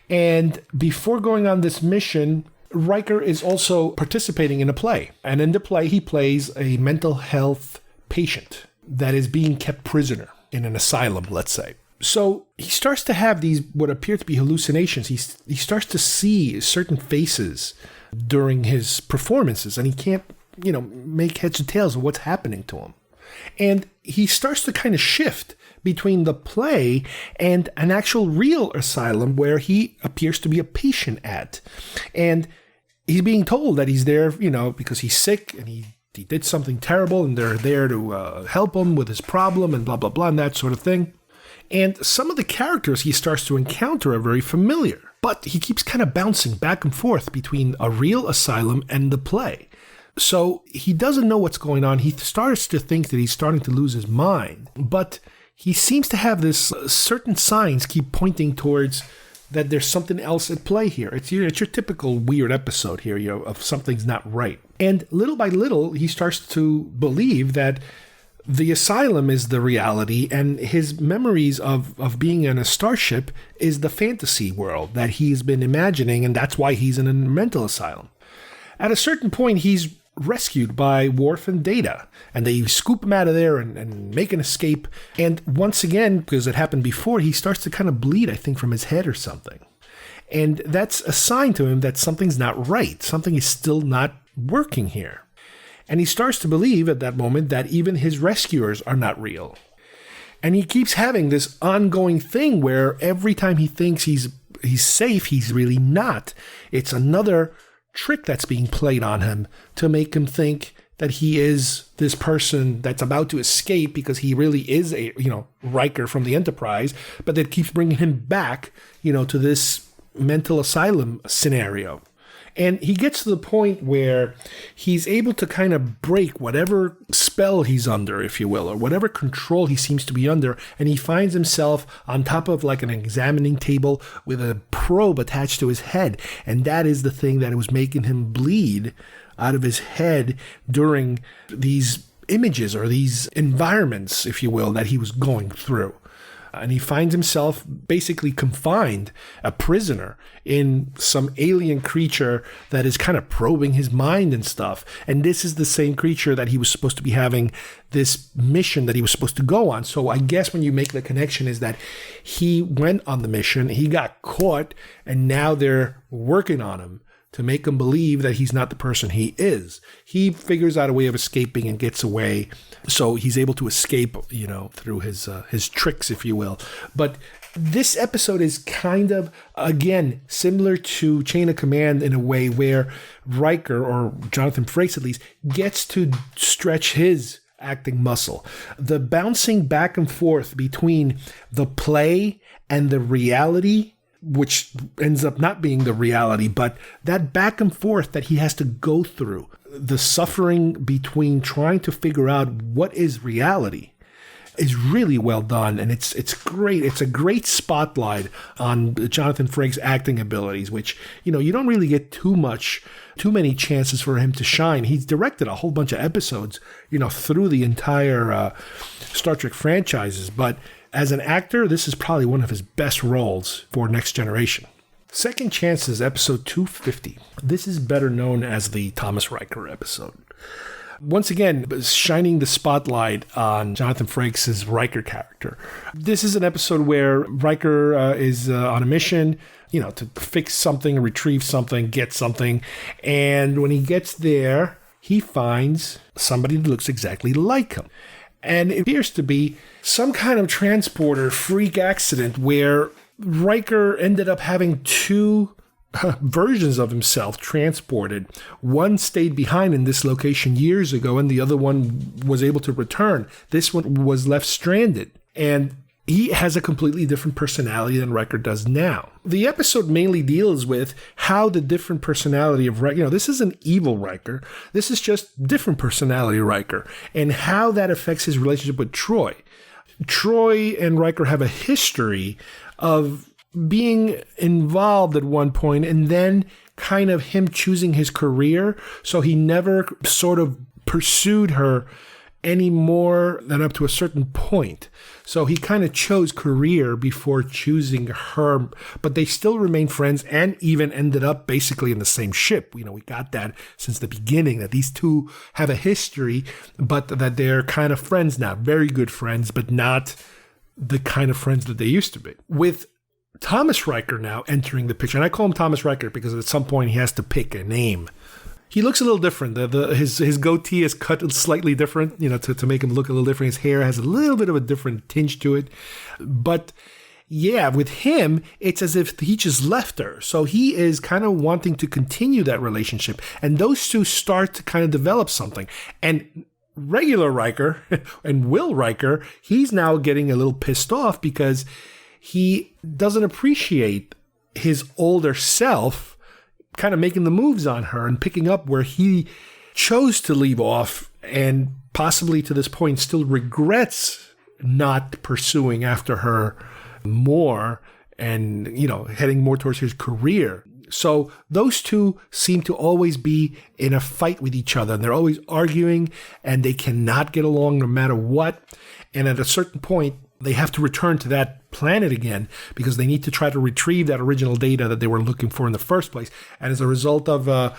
And before going on this mission, Riker is also participating in a play. And in the play, he plays a mental health patient that is being kept prisoner in an asylum, let's say. So he starts to have these what appear to be hallucinations. He starts to see certain faces during his performances, and he can't, make heads or tails of what's happening to him. And he starts to kind of shift between the play and an actual real asylum where he appears to be a patient at. And he's being told that he's there, because he's sick and he did something terrible, and they're there to help him with his problem and blah, blah, blah, and that sort of thing. And some of the characters he starts to encounter are very familiar, but he keeps kind of bouncing back and forth between a real asylum and the play. So he doesn't know what's going on. He starts to think that he's starting to lose his mind, but he seems to have this certain signs keep pointing towards that there's something else at play here. It's your typical weird episode here, of something's not right. And little by little, he starts to believe that the asylum is the reality, and his memories of being in a starship is the fantasy world that he's been imagining, and that's why he's in a mental asylum. At a certain point, he's rescued by Worf and Data, and they scoop him out of there and make an escape. And once again, because it happened before, he starts to kind of bleed, I think, from his head or something. And that's a sign to him that something's not right. Something is still not working here. And he starts to believe at that moment that even his rescuers are not real. And he keeps having this ongoing thing where every time he thinks he's safe, he's really not. It's another trick that's being played on him to make him think that he is this person that's about to escape because he really is a, Riker from the Enterprise, but that keeps bringing him back, to this mental asylum scenario. And he gets to the point where he's able to kind of break whatever spell he's under, if you will, or whatever control he seems to be under. And he finds himself on top of like an examining table with a probe attached to his head. And that is the thing that was making him bleed out of his head during these images or these environments, if you will, that he was going through. And he finds himself basically confined, a prisoner, in some alien creature that is kind of probing his mind and stuff. And this is the same creature that he was supposed to be having this mission that he was supposed to go on. So I guess when you make the connection is that he went on the mission, he got caught, and now they're working on him to make him believe that he's not the person he is. He figures out a way of escaping and gets away. So he's able to escape, through his tricks, if you will. But this episode is kind of, again, similar to Chain of Command in a way where Riker, or Jonathan Frakes at least, gets to stretch his acting muscle. The bouncing back and forth between the play and the reality, which ends up not being the reality, but that back and forth that he has to go through, the suffering between trying to figure out what is reality, is really well done. And it's great. It's a great spotlight on Jonathan Frakes' acting abilities, which, you don't really get too many chances for him to shine. He's directed a whole bunch of episodes, through the entire Star Trek franchises, but as an actor, this is probably one of his best roles for Next Generation. Second Chances, episode 250. This is better known as the Thomas Riker episode. Once again, shining the spotlight on Jonathan Frakes' Riker character. This is an episode where Riker is on a mission, to fix something, retrieve something, get something. And when he gets there, he finds somebody that looks exactly like him. And it appears to be some kind of transporter freak accident where Riker ended up having two versions of himself transported. One stayed behind in this location years ago, and the other one was able to return. This one was left stranded. And he has a completely different personality than Riker does now. The episode mainly deals with how the different personality of Riker, this is an evil Riker, this is just different personality Riker, and how that affects his relationship with Troy. Troy and Riker have a history of being involved at one point and then kind of him choosing his career, so he never sort of pursued her any more than up to a certain point. So he kind of chose career before choosing her, but they still remain friends and even ended up basically in the same ship. We got that since the beginning, that these two have a history, but that they're kind of friends now, very good friends, but not the kind of friends that they used to be. With Thomas Riker now entering the picture, and I call him Thomas Riker because at some point he has to pick a name. He looks a little different. His goatee is cut slightly different, to make him look a little different. His hair has a little bit of a different tinge to it. But yeah, with him, it's as if he just left her. So he is kind of wanting to continue that relationship. And those two start to kind of develop something. And regular Riker and Will Riker, he's now getting a little pissed off because he doesn't appreciate his older self kind of making the moves on her and picking up where he chose to leave off, and possibly to this point still regrets not pursuing after her more and, heading more towards his career. So those two seem to always be in a fight with each other, and they're always arguing, and they cannot get along no matter what. And at a certain point, they have to return to that planet again because they need to try to retrieve that original data that they were looking for in the first place. And as a result of a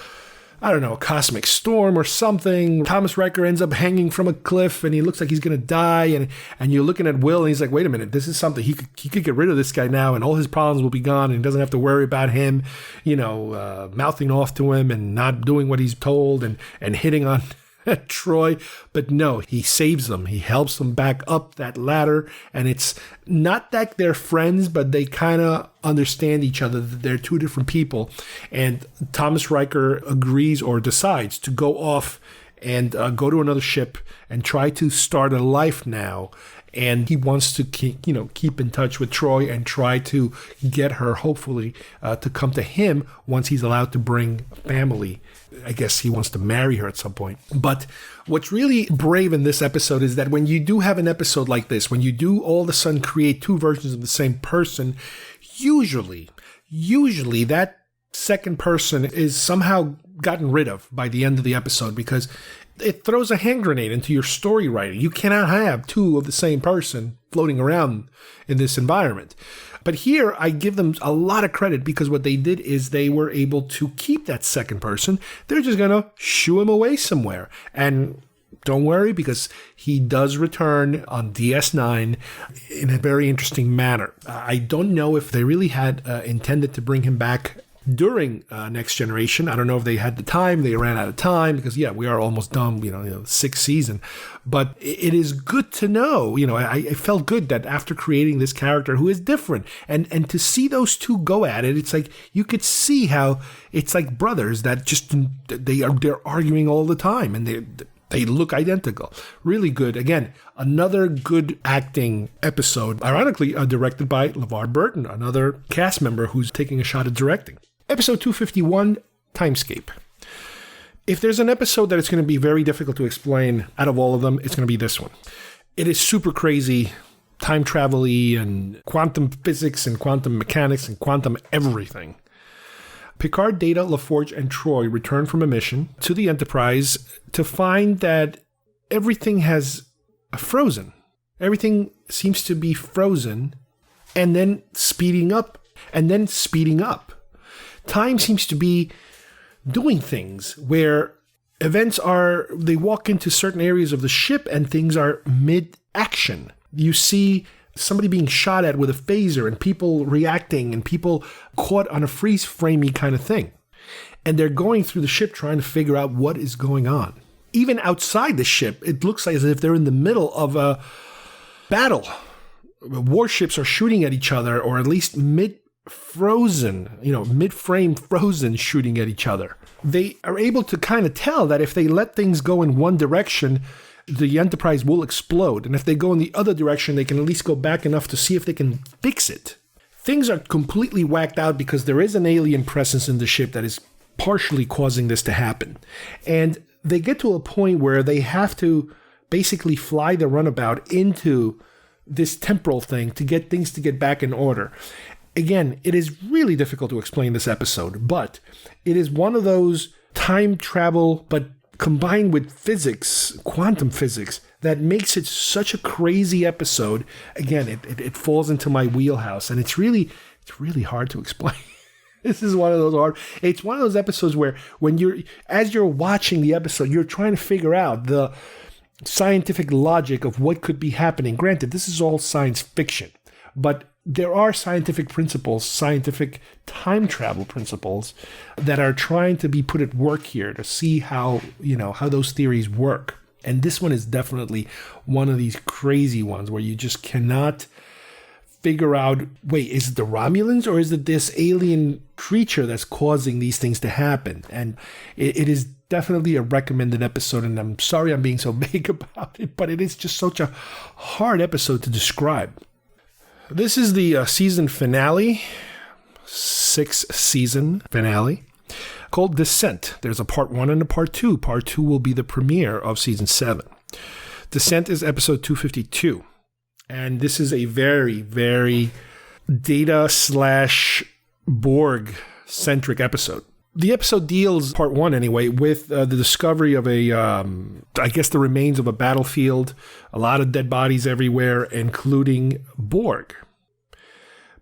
cosmic storm or something, Thomas Riker ends up hanging from a cliff, and he looks like he's going to die. And you're looking at Will, and he's like, wait a minute, this is something. He could get rid of this guy now, and all his problems will be gone, and he doesn't have to worry about him, mouthing off to him and not doing what he's told and hitting on Troy. But no, he saves them. He helps them back up that ladder, and it's not that they're friends, but they kind of understand each other, that they're two different people. And Thomas Riker agrees or decides to go off and go to another ship and try to start a life now. And he wants to keep in touch with Troy and try to get her, hopefully, to come to him once he's allowed to bring family. I guess he wants to marry her at some point. But what's really brave in this episode is that when you do have an episode like this, when you do all of a sudden create two versions of the same person, usually that second person is somehow gotten rid of by the end of the episode, because it throws a hand grenade into your story writing. You cannot have two of the same person floating around in this environment. But here, I give them a lot of credit, because what they did is they were able to keep that second person. They're just going to shoo him away somewhere. And don't worry, because he does return on DS9 in a very interesting manner. I don't know if they really had intended to bring him back during Next Generation. I don't know if they had the time. They ran out of time because, we are almost done, sixth season. But it is good to know, I felt good that after creating this character who is different, and to see those two go at it, it's like you could see how it's like brothers that just, they're arguing all the time, and they look identical. Really good. Again, another good acting episode, ironically directed by LeVar Burton, another cast member who's taking a shot at directing. Episode 251, Timescape. If there's an episode that it's going to be very difficult to explain out of all of them, it's going to be this one. It is super crazy, time travel-y, and quantum physics and quantum mechanics and quantum everything. Picard, Data, LaForge, and Troy return from a mission to the Enterprise to find that everything has frozen. Everything seems to be frozen and then speeding up and then speeding up. Time seems to be doing things where events they walk into certain areas of the ship and things are mid-action. You see somebody being shot at with a phaser and people reacting and people caught on a freeze-framey kind of thing. And they're going through the ship trying to figure out what is going on. Even outside the ship, it looks like as if they're in the middle of a battle. Warships are shooting at each other, or at least mid-frame frozen shooting at each other. They are able to kind of tell that if they let things go in one direction, the Enterprise will explode. And if they go in the other direction, they can at least go back enough to see if they can fix it. Things are completely whacked out because there is an alien presence in the ship that is partially causing this to happen. And they get to a point where they have to basically fly the runabout into this temporal thing to get things to get back in order. Again, it is really difficult to explain this episode, but it is one of those time travel, but combined with physics, quantum physics, that makes it such a crazy episode. Again, it falls into my wheelhouse, and it's really hard to explain. This is one of those it's one of those episodes where as you're watching the episode, you're trying to figure out the scientific logic of what could be happening. Granted, this is all science fiction, but there are scientific principles, scientific time travel principles that are trying to be put at work here to see how those theories work. And this one is definitely one of these crazy ones where you just cannot figure out, wait, is it the Romulans or is it this alien creature that's causing these things to happen? And it is definitely a recommended episode, and I'm sorry I'm being so vague about it, but it is just such a hard episode to describe. This is the season finale, 6th season finale, called Descent. There's a part 1 and a part 2. Part 2 will be the premiere of season 7. Descent is episode 252. And this is a very, very Data / Borg centric episode. The episode deals, part one anyway, with the discovery of I guess the remains of a battlefield, a lot of dead bodies everywhere, including Borg.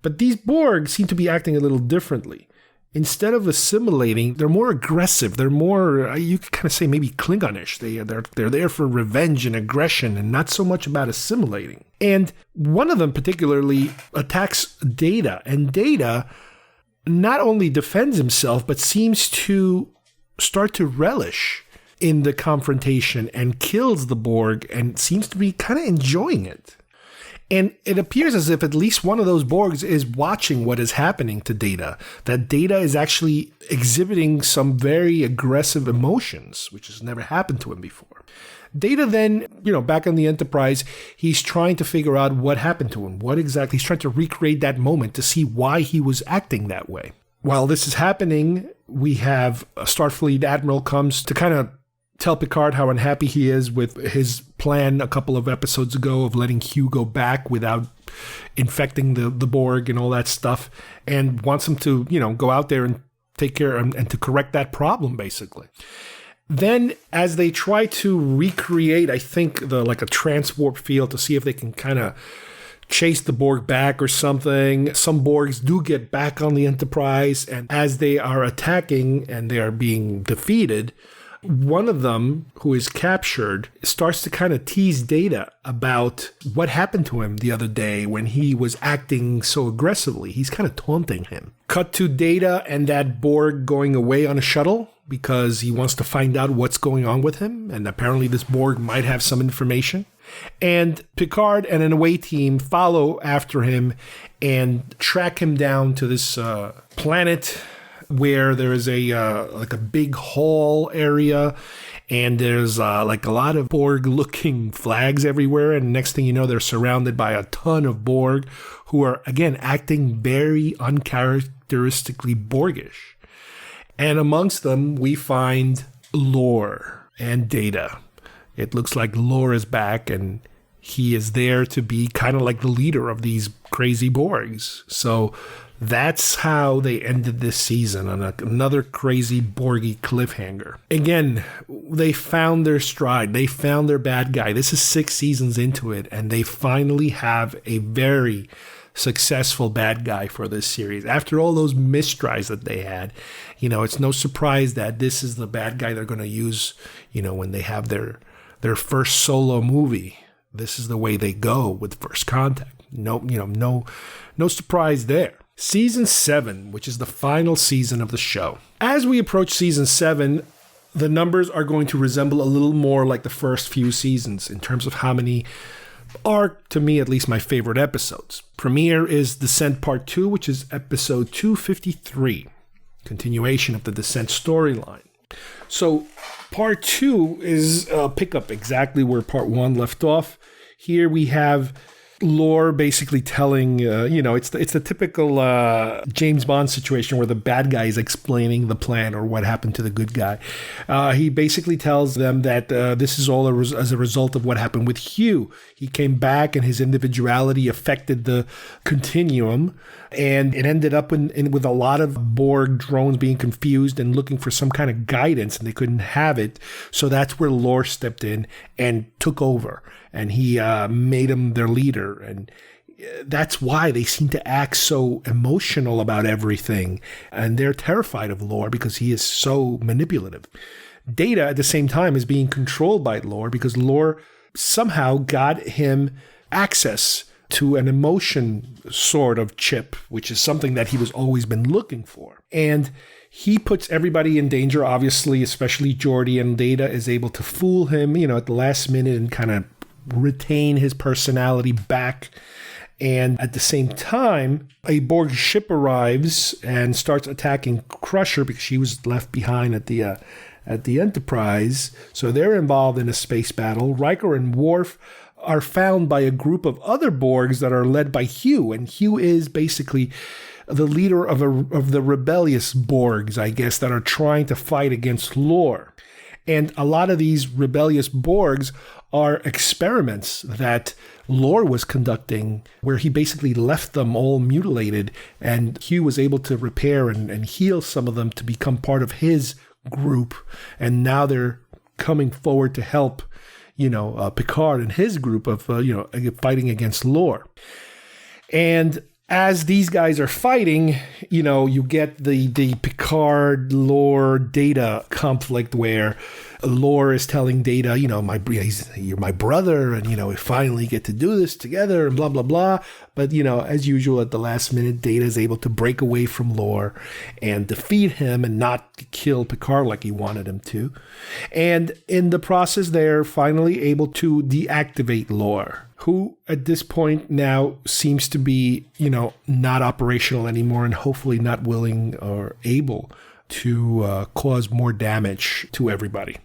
But these Borg seem to be acting a little differently. Instead of assimilating, they're more aggressive. They're more, you could kind of say maybe Klingonish. They're there for revenge and aggression and not so much about assimilating. And one of them particularly attacks Data. And Data not only defends himself, but seems to start to relish in the confrontation and kills the Borg and seems to be kind of enjoying it. And it appears as if at least one of those Borgs is watching what is happening to Data, that Data is actually exhibiting some very aggressive emotions, which has never happened to him before. Data then, back on the Enterprise, he's trying to figure out what happened to him. What exactly? He's trying to recreate that moment to see why he was acting that way. While this is happening, we have a Starfleet Admiral comes to kind of tell Picard how unhappy he is with his plan a couple of episodes ago of letting Hugh go back without infecting the Borg and all that stuff, and wants him to, go out there and take care and to correct that problem, basically. Then, as they try to recreate, I think, like a transwarp field to see if they can kind of chase the Borg back or something, some Borgs do get back on the Enterprise, and as they are attacking and they are being defeated, one of them, who is captured, starts to kind of tease Data about what happened to him the other day when he was acting so aggressively. He's kind of taunting him. Cut to Data and that Borg going away on a shuttle because he wants to find out what's going on with him. And apparently this Borg might have some information. And Picard and an away team follow after him and track him down to this planet where there is a big hall area, and there's like a lot of Borg-looking flags everywhere. And next thing you know, they're surrounded by a ton of Borg who are, again, acting very uncharacteristically Borgish. And amongst them, we find Lore and Data. It looks like Lore is back, and he is there to be kind of like the leader of these crazy Borgs. So that's how they ended this season, on another crazy Borgy cliffhanger. Again, they found their stride. They found their bad guy. This is 6 seasons into it, and they finally have a very successful bad guy for this series. After all those mistries that they had, it's no surprise that this is the bad guy they're going to use, when they have their first solo movie. This is the way they go with First Contact. No surprise there. Season 7, which is the final season of the show. As we approach Season 7, the numbers are going to resemble a little more like the first few seasons in terms of how many are, to me at least, my favorite episodes. Premiere is Descent Part 2, which is episode 253, continuation of the Descent storyline. So Part 2 is pick up exactly where Part 1 left off. Here we have Lore basically telling, it's the typical James Bond situation where the bad guy is explaining the plan or what happened to the good guy. He basically tells them that this is all as a result of what happened with Hugh. He came back and his individuality affected the continuum, and it ended up with a lot of Borg drones being confused and looking for some kind of guidance, and they couldn't have it. So that's where Lore stepped in and took over, and he made him their leader. And that's why they seem to act so emotional about everything. And they're terrified of Lore because he is so manipulative. Data, at the same time, is being controlled by Lore because Lore somehow got him access to an emotion sort of chip, which is something that he was always been looking for. And he puts everybody in danger, obviously, especially Geordi, and Data is able to fool him, at the last minute and kind of retain his personality back. And at the same time, a Borg ship arrives and starts attacking Crusher because she was left behind at the Enterprise. So they're involved in a space battle. Riker and Worf are found by a group of other Borgs that are led by Hugh. And Hugh is basically the leader of the rebellious Borgs, I guess, that are trying to fight against Lore. And a lot of these rebellious Borgs are experiments that Lore was conducting, where he basically left them all mutilated, and Hugh was able to repair and heal some of them to become part of his group. And now they're coming forward to help, Picard and his group of, fighting against Lore. And as these guys are fighting, you get the Picard Lore Data conflict where Lore is telling Data, you're my brother, and we finally get to do this together, and blah blah blah. But as usual, at the last minute, Data is able to break away from Lore and defeat him and not kill Picard like he wanted him to. And in the process, they're finally able to deactivate Lore, who at this point now seems to be, not operational anymore, and hopefully not willing or able to cause more damage to everybody.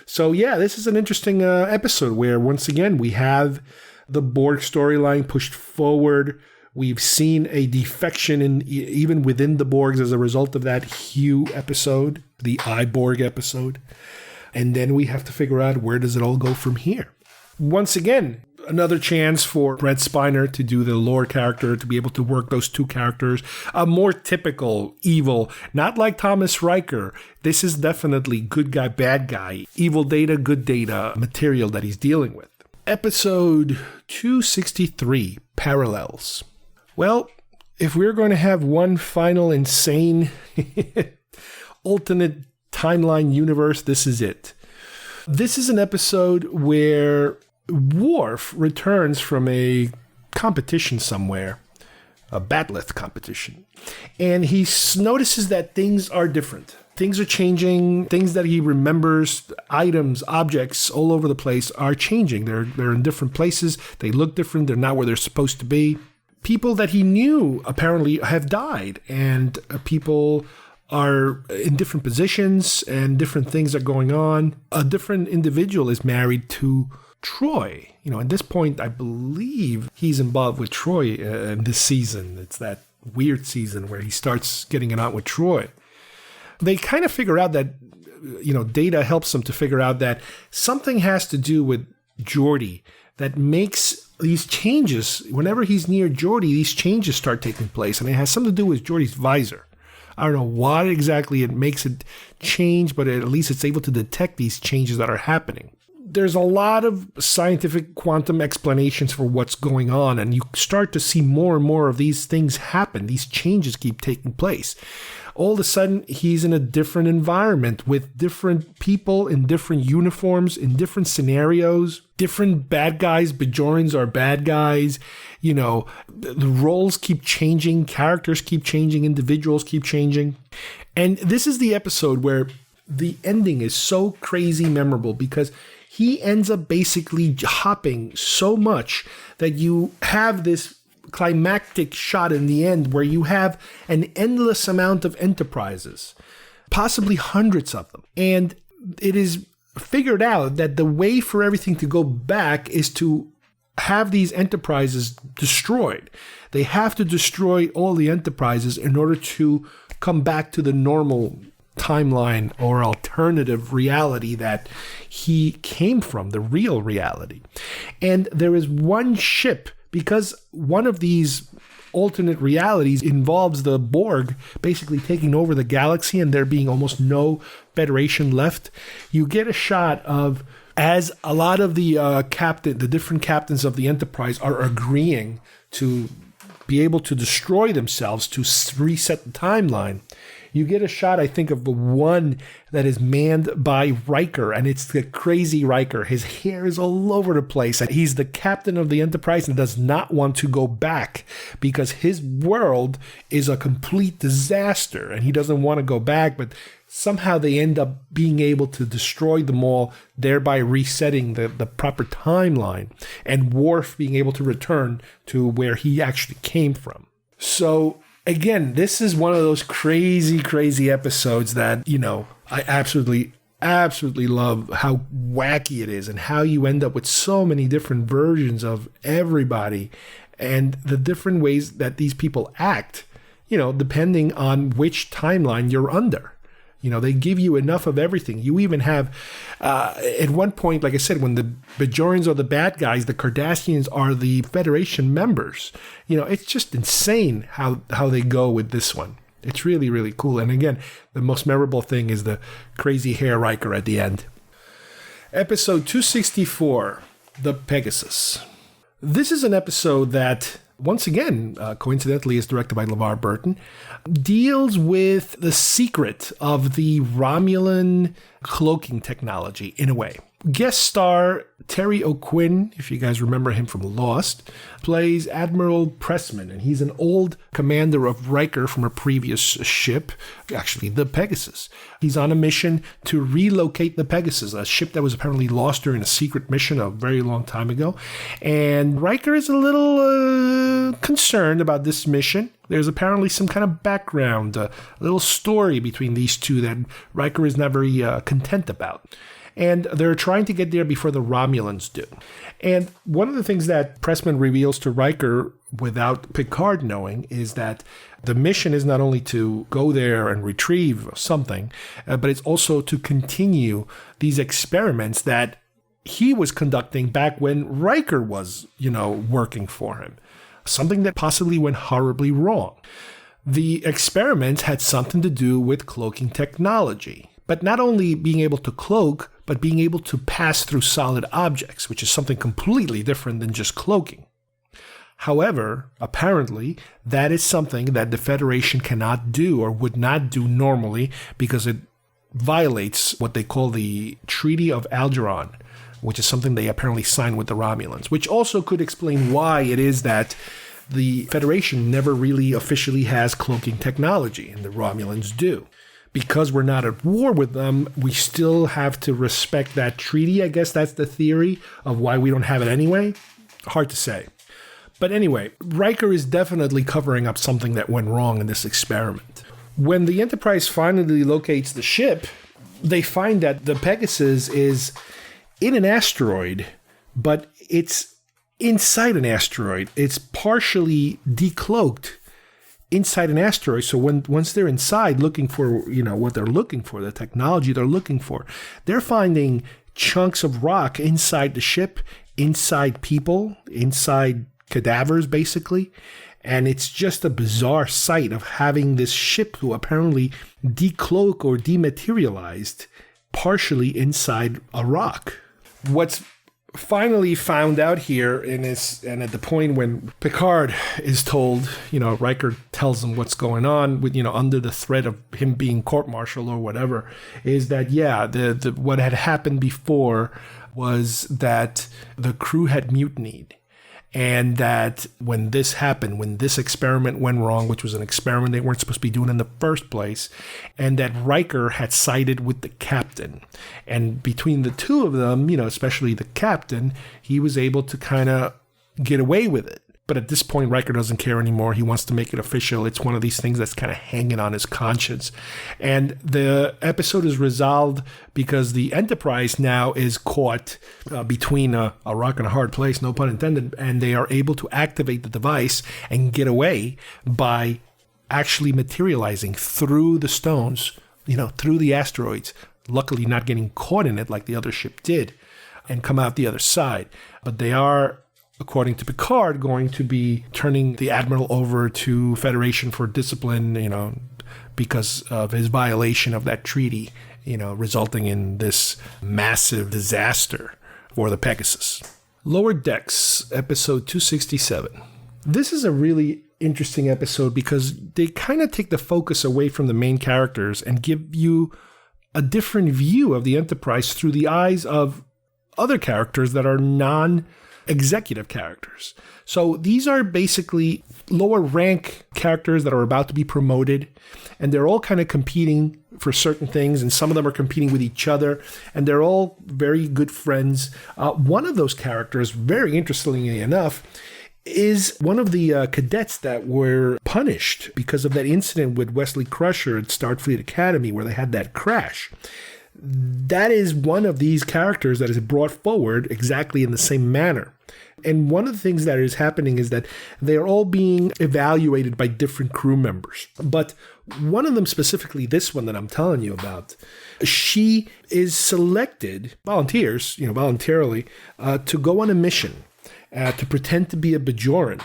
So yeah, this is an interesting episode where once again we have the Borg storyline pushed forward. We've seen a defection even within the Borgs as a result of that Hugh episode, the iBorg episode. And then we have to figure out, where does it all go from here? Once again, another chance for Brent Spiner to do the Lore character, to be able to work those two characters. A more typical evil, not like Thomas Riker. This is definitely good guy, bad guy, evil Data, good Data material that he's dealing with. Episode 263, Parallels. Well, if we're going to have one final insane alternate timeline universe, this is it. This is an episode where Worf returns from a competition somewhere, a bat'leth competition, and he notices that things are different. Things are changing. Things that he remembers, items, objects all over the place are changing. They're in different places. They look different. They're not where they're supposed to be. People that he knew apparently have died, and people are in different positions, and different things are going on. A different individual is married to Troy. At this point, I believe he's involved with Troy in this season. It's that weird season where he starts getting it on with Troy. They kind of figure out that, Data helps them to figure out that something has to do with Geordi that makes these changes. Whenever he's near Geordi, these changes start taking place, and it has something to do with Geordi's visor. I don't know why exactly it makes it change, but at least it's able to detect these changes that are happening. There's a lot of scientific quantum explanations for what's going on, and you start to see more and more of these things happen. These changes keep taking place. All of a sudden, he's in a different environment with different people in different uniforms, in different scenarios, different bad guys. Bajorans are bad guys. The roles keep changing, characters keep changing, individuals keep changing. And this is the episode where the ending is so crazy memorable, because he ends up basically hopping so much that you have this climactic shot in the end where you have an endless amount of enterprises, possibly hundreds of them. And it is figured out that the way for everything to go back is to have these enterprises destroyed. They have to destroy all the enterprises in order to come back to the normal timeline or alternative reality that he came from, the real reality. And there is one ship, because one of these alternate realities involves the Borg basically taking over the galaxy and there being almost no Federation left. You get a shot of, as a lot of the different captains of the Enterprise are agreeing to be able to destroy themselves to reset the timeline. You get a shot, I think, of the one that is manned by Riker, and it's the crazy Riker. His hair is all over the place, and he's the captain of the Enterprise and does not want to go back because his world is a complete disaster, and he doesn't want to go back, but somehow they end up being able to destroy them all, thereby resetting the proper timeline, and Worf being able to return to where he actually came from. So again, this is one of those crazy, crazy episodes that, I absolutely love how wacky it is and how you end up with so many different versions of everybody and the different ways that these people act, depending on which timeline you're under. They give you enough of everything. You even have, at one point, like I said, when the Bajorians are the bad guys, the Cardassians are the Federation members. It's just insane how they go with this one. It's really, really cool. And again, the most memorable thing is the crazy hair Riker at the end. Episode 264, The Pegasus. This is an episode that, once again, coincidentally is directed by LeVar Burton, deals with the secret of the Romulan cloaking technology, in a way. Guest star Terry O'Quinn, if you guys remember him from Lost, plays Admiral Pressman, and he's an old commander of Riker from a previous ship, actually the Pegasus. He's on a mission to relocate the Pegasus, a ship that was apparently lost during a secret mission a very long time ago. And Riker is a little concerned about this mission. There's apparently some kind of background, a little story between these two that Riker is not very content about. And they're trying to get there before the Romulans do. And one of the things that Pressman reveals to Riker without Picard knowing is that the mission is not only to go there and retrieve something, but it's also to continue these experiments that he was conducting back when Riker was, working for him. Something that possibly went horribly wrong. The experiments had something to do with cloaking technology. But not only being able to cloak, but being able to pass through solid objects, which is something completely different than just cloaking. However, apparently, that is something that the Federation cannot do or would not do normally because it violates what they call the Treaty of Alderaan, which is something they apparently signed with the Romulans, which also could explain why it is that the Federation never really officially has cloaking technology, and the Romulans do. Because we're not at war with them, we still have to respect that treaty. I guess that's the theory of why we don't have it anyway. Hard to say. But anyway, Riker is definitely covering up something that went wrong in this experiment. When the Enterprise finally locates the ship, they find that the Pegasus is in an asteroid, but it's inside an asteroid. It's partially decloaked inside an asteroid. So once they're inside looking for, what they're looking for, the technology they're looking for, they're finding chunks of rock inside the ship, inside people, inside cadavers, basically. And it's just a bizarre sight of having this ship who apparently decloak or dematerialized partially inside a rock. What's finally found out here and at the point when Picard is told, Riker tells him what's going on with, under the threat of him being court-martialed or whatever, is that, the what had happened before was that the crew had mutinied. And that when this happened, when this experiment went wrong, which was an experiment they weren't supposed to be doing in the first place, and that Riker had sided with the captain. And between the two of them, especially the captain, he was able to kind of get away with it. But at this point, Riker doesn't care anymore. He wants to make it official. It's one of these things that's kind of hanging on his conscience. And the episode is resolved because the Enterprise now is caught between a rock and a hard place, no pun intended, and they are able to activate the device and get away by actually materializing through the stones, through the asteroids, luckily not getting caught in it like the other ship did, and come out the other side. But they are, according to Picard, going to be turning the Admiral over to Federation for discipline, because of his violation of that treaty, resulting in this massive disaster for the Pegasus. Lower Decks, episode 267. This is a really interesting episode because they kind of take the focus away from the main characters and give you a different view of the Enterprise through the eyes of other characters that are non-executive characters. So these are basically lower rank characters that are about to be promoted, and they're all kind of competing for certain things, and some of them are competing with each other, and they're all very good friends. One of those characters, very interestingly enough, is one of the cadets that were punished because of that incident with Wesley Crusher at Starfleet Academy where they had that crash. That is one of these characters that is brought forward exactly in the same manner. And one of the things that is happening is that they're all being evaluated by different crew members. But one of them specifically, this one that I'm telling you about, she is selected, voluntarily, to go on a mission, to pretend to be a Bajoran,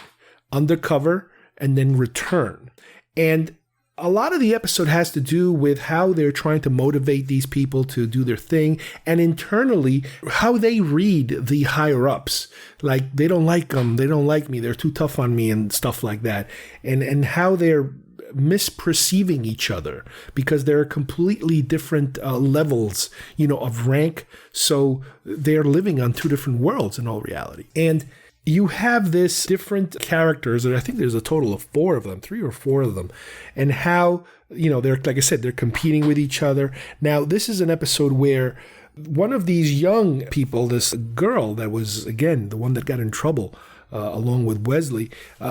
undercover, and then return. And a lot of the episode has to do with how they're trying to motivate these people to do their thing, and internally how they read the higher ups. Like, they don't like them, they don't like me, they're too tough on me and stuff like that. And how they're misperceiving each other because they're completely different levels, of rank. So they're living on two different worlds in all reality. And you have this different characters, and I think there's a total of 4 of them, 3 or 4 of them, and how, they're, like I said, they're competing with each other. Now, this is an episode where one of these young people, this girl that was, again, the one that got in trouble, along with Wesley,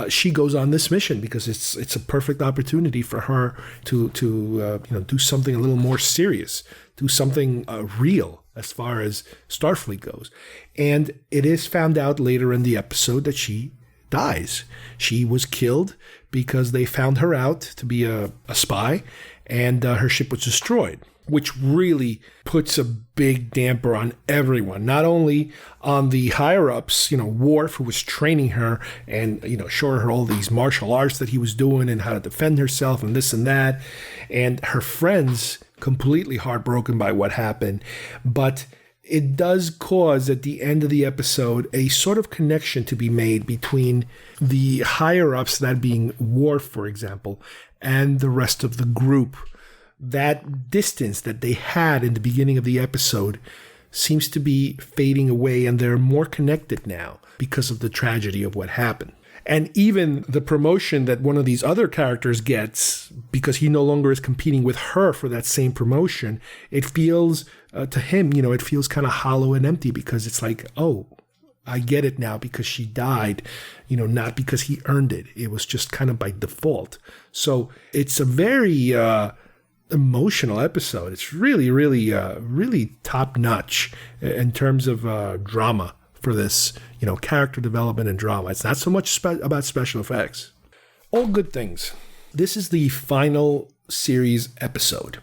she goes on this mission because it's a perfect opportunity for her to do something a little more serious, do something real as far as Starfleet goes. And it is found out later in the episode that she dies. She was killed because they found her out to be a spy, and her ship was destroyed, which really puts a big damper on everyone, not only on the higher-ups, Worf, who was training her and, showing her all these martial arts that he was doing and how to defend herself and this and that, and her friends completely heartbroken by what happened. But it does cause, at the end of the episode, a sort of connection to be made between the higher-ups, that being Worf, for example, and the rest of the group. That distance that they had in the beginning of the episode seems to be fading away, and they're more connected now because of the tragedy of what happened. And even the promotion that one of these other characters gets, because he no longer is competing with her for that same promotion, it feels, to him, it feels kind of hollow and empty, because it's like, oh, I get it now because she died, not because he earned it. It was just kind of by default. So it's a very emotional episode. It's really, really, really top notch in terms of drama for this, character development and drama. It's not so much about special effects. All good things. This is the final series episode.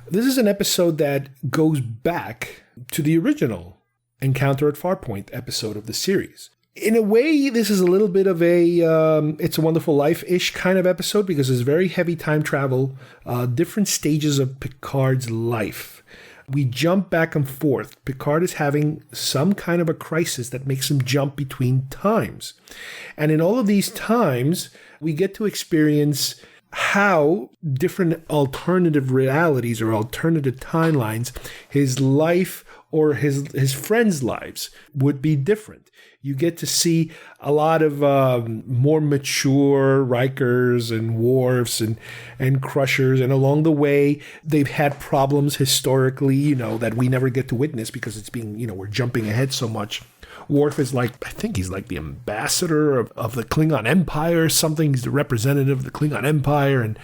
This is an episode that goes back to the original Encounter at Farpoint episode of the series. In a way, this is a little bit of a It's a Wonderful Life-ish kind of episode, because there's very heavy time travel, different stages of Picard's life. We jump back and forth. Picard is having some kind of a crisis that makes him jump between times. And in all of these times, we get to experience how different alternative realities or alternative timelines, his life or his friends' lives would be different. You get to see a lot of more mature Rikers and Worfs and Crushers, and along the way, they've had problems historically, that we never get to witness because it's being, we're jumping ahead so much. Worf is I think he's like the ambassador of the Klingon Empire or something. He's the representative of the Klingon Empire, and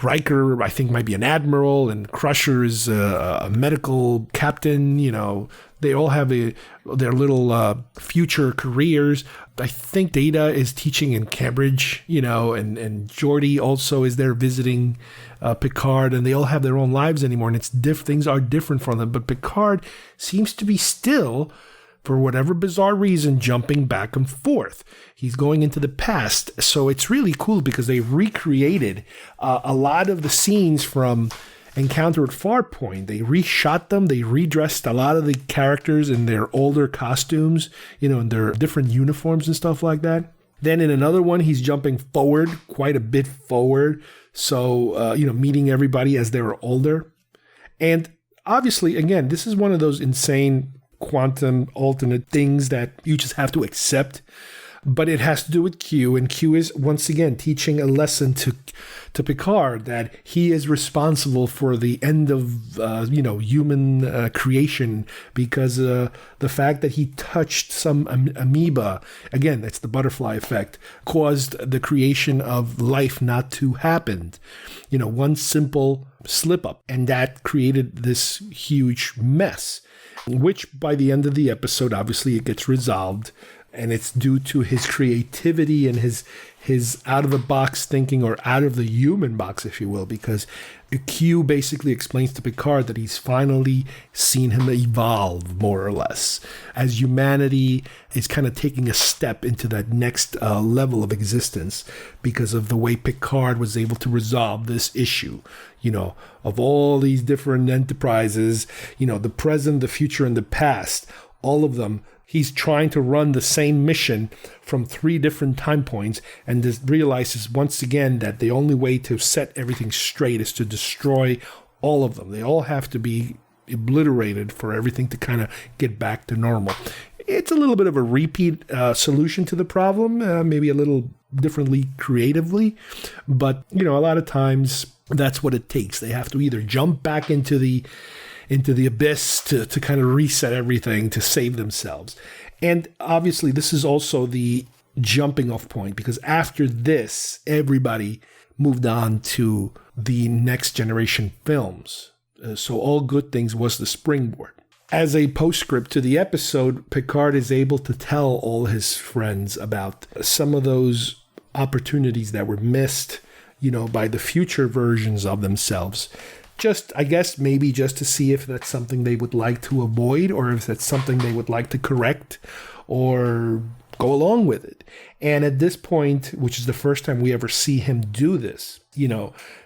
Riker, I think, might be an admiral, and Crusher is a medical captain. They all have their little future careers. I think Data is teaching in Cambridge, and Geordi also is there visiting Picard, and they all have their own lives anymore, and things are different for them. But Picard seems to be still, for whatever bizarre reason, jumping back and forth. He's going into the past. So it's really cool because they recreated a lot of the scenes from Encounter at Farpoint. They reshot them. They redressed a lot of the characters in their older costumes, in their different uniforms and stuff like that. Then in another one, he's jumping forward, quite a bit forward. So, meeting everybody as they were older. And obviously, again, this is one of those insane quantum alternate things that you just have to accept, but it has to do with Q, and Q is once again teaching a lesson to Picard that he is responsible for the end of human creation, because the fact that he touched some amoeba, again, that's the butterfly effect, caused the creation of life not to happen. One simple slip up, and that created this huge mess, which by the end of the episode, obviously it gets resolved, And it's due to his creativity and his out-of-the-box thinking, or out of the human box, if you will, because Q basically explains to Picard that he's finally seen him evolve, more or less, as humanity is kind of taking a step into that next level of existence because of the way Picard was able to resolve this issue, of all these different enterprises, the present, the future, and the past, all of them. He's trying to run the same mission from 3 different time points, and just realizes once again that the only way to set everything straight is to destroy all of them. They all have to be obliterated for everything to kind of get back to normal. It's a little bit of a repeat solution to the problem, maybe a little differently creatively, but a lot of times that's what it takes. They have to either jump back into the abyss to kind of reset everything to save themselves. And obviously this is also the jumping off point, because after this, everybody moved on to the Next Generation films. So All Good Things was the springboard. As a postscript to the episode, Picard is able to tell all his friends about some of those opportunities that were missed, by the future versions of themselves. I guess maybe just to see if that's something they would like to avoid, or if that's something they would like to correct or go along with it. And at this point, which is the first time we ever see him do this,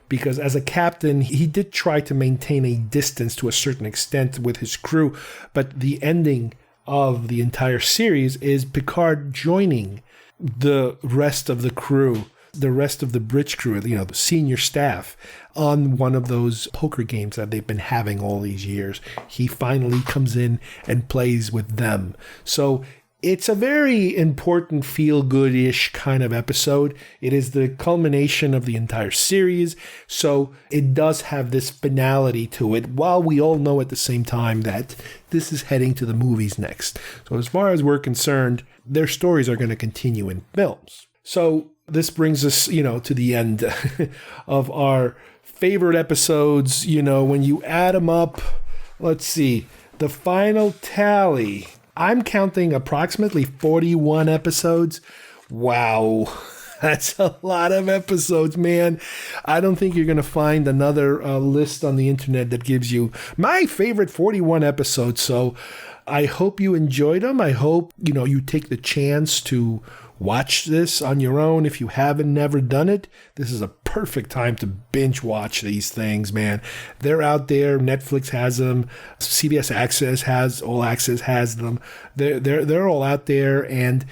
because as a captain, he did try to maintain a distance to a certain extent with his crew, but the ending of the entire series is Picard joining the rest of the crew, the rest of the bridge crew, the senior staff, on one of those poker games that they've been having all these years. He finally comes in and plays with them. So it's a very important feel-good-ish kind of episode. It is the culmination of the entire series, so it does have this finality to it, while we all know at the same time that this is heading to the movies next. So as far as we're concerned, their stories are going to continue in films. So this brings us, to the end of our favorite episodes. When you add them up, let's see, the final tally, I'm counting approximately 41 episodes. Wow, that's a lot of episodes, man. I don't think you're going to find another list on the internet that gives you my favorite 41 episodes. So I hope you enjoyed them. I hope, you take the chance to watch this on your own. If you haven't never done it, this is a perfect time to binge watch these things, man. They're out there. Netflix has them. CBS All Access has them. They're all out there, and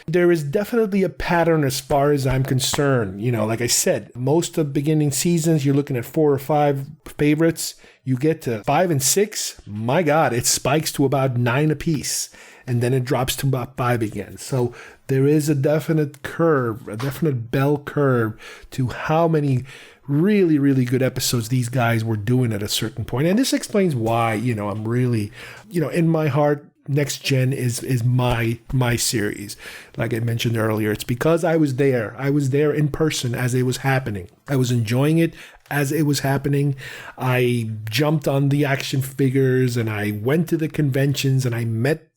there is definitely a pattern as far as I'm concerned. Like I said, most of beginning seasons, you're looking at 4 or 5 favorites. You get to 5 and 6, my God, it spikes to about 9 apiece, and then it drops to about 5 again. So there is a definite curve, a definite bell curve to how many really, really good episodes these guys were doing at a certain point. And this explains why, I'm really, in my heart, Next Gen is my series. Like I mentioned earlier, it's because I was there. I was there in person as it was happening. I was enjoying it as it was happening. I jumped on the action figures, and I went to the conventions, and I met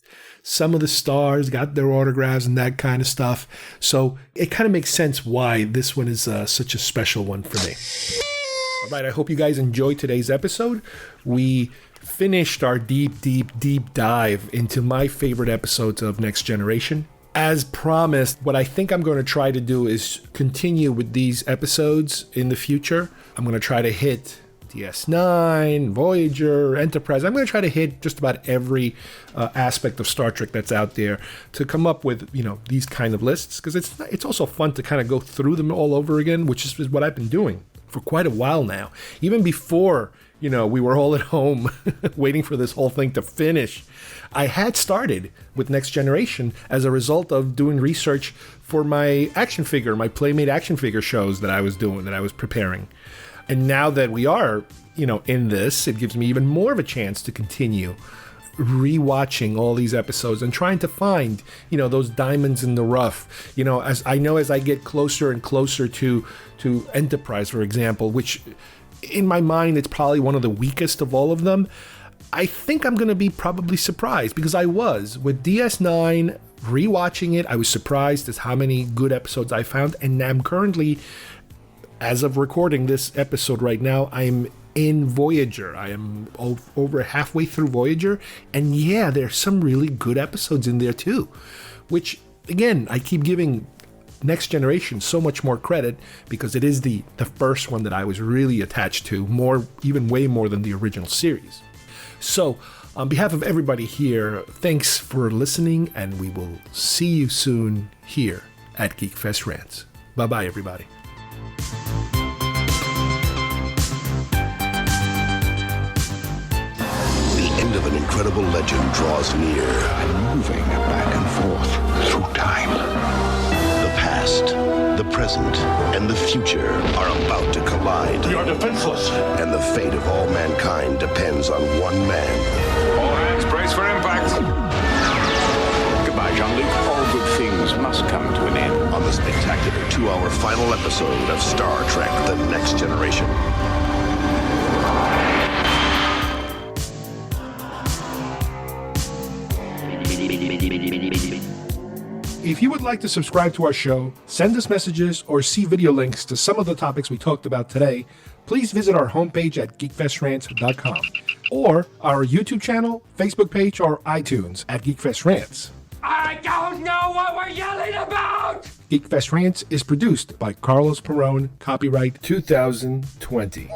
some of the stars, got their autographs and that kind of stuff. So it kind of makes sense why this one is such a special one for me. All right, I hope you guys enjoyed today's episode. We finished our deep dive into my favorite episodes of Next Generation. As promised, what I think I'm going to try to do is continue with these episodes in the future. I'm going to try to hit DS9, Voyager, Enterprise. I'm going to try to hit just about every aspect of Star Trek that's out there to come up with, these kind of lists, because it's also fun to kind of go through them all over again, which is what I've been doing for quite a while now. Even before, we were all at home waiting for this whole thing to finish, I had started with Next Generation as a result of doing research for my Playmate action figure shows that I was preparing. And now that we are, in this, it gives me even more of a chance to continue rewatching all these episodes and trying to find, those diamonds in the rough. As I get closer and closer to Enterprise, for example, which in my mind, it's probably one of the weakest of all of them. I think I'm going to be probably surprised, because I was. With DS9, rewatching it, I was surprised at how many good episodes I found, and I'm currently, as of recording this episode right now, I'm in Voyager. I am over halfway through Voyager, and yeah, there's some really good episodes in there too, which, again, I keep giving Next Generation so much more credit because it is the first one that I was really attached to, way more than the original series. So, on behalf of everybody here, thanks for listening, and we will see you soon here at GeekFest Rants. Bye-bye, everybody. The end of an incredible legend draws near. I'm moving back and forth through time. The past, the present, and the future are about to collide. We are defenseless. And the fate of all mankind depends on one man. All hands brace for impact. Goodbye, Jean-Luc. All good things must come to an end. On the spectacular 2-hour final episode of Star Trek: The Next Generation. If you would like to subscribe to our show, send us messages, or see video links to some of the topics we talked about today, please visit our homepage at geekfestrants.com or our YouTube channel, Facebook page, or iTunes at GeekFest Rants. I don't know what we're yelling about! GeekFest Rants is produced by Carlos Perron, copyright 2020.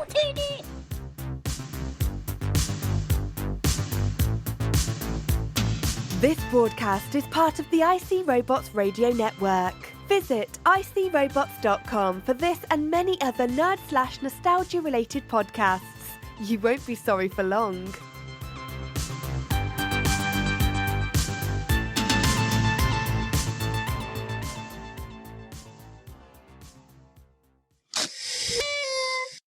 This broadcast is part of the IC Robots Radio Network. Visit icrobots.com for this and many other nerd/nostalgia related podcasts. You won't be sorry for long.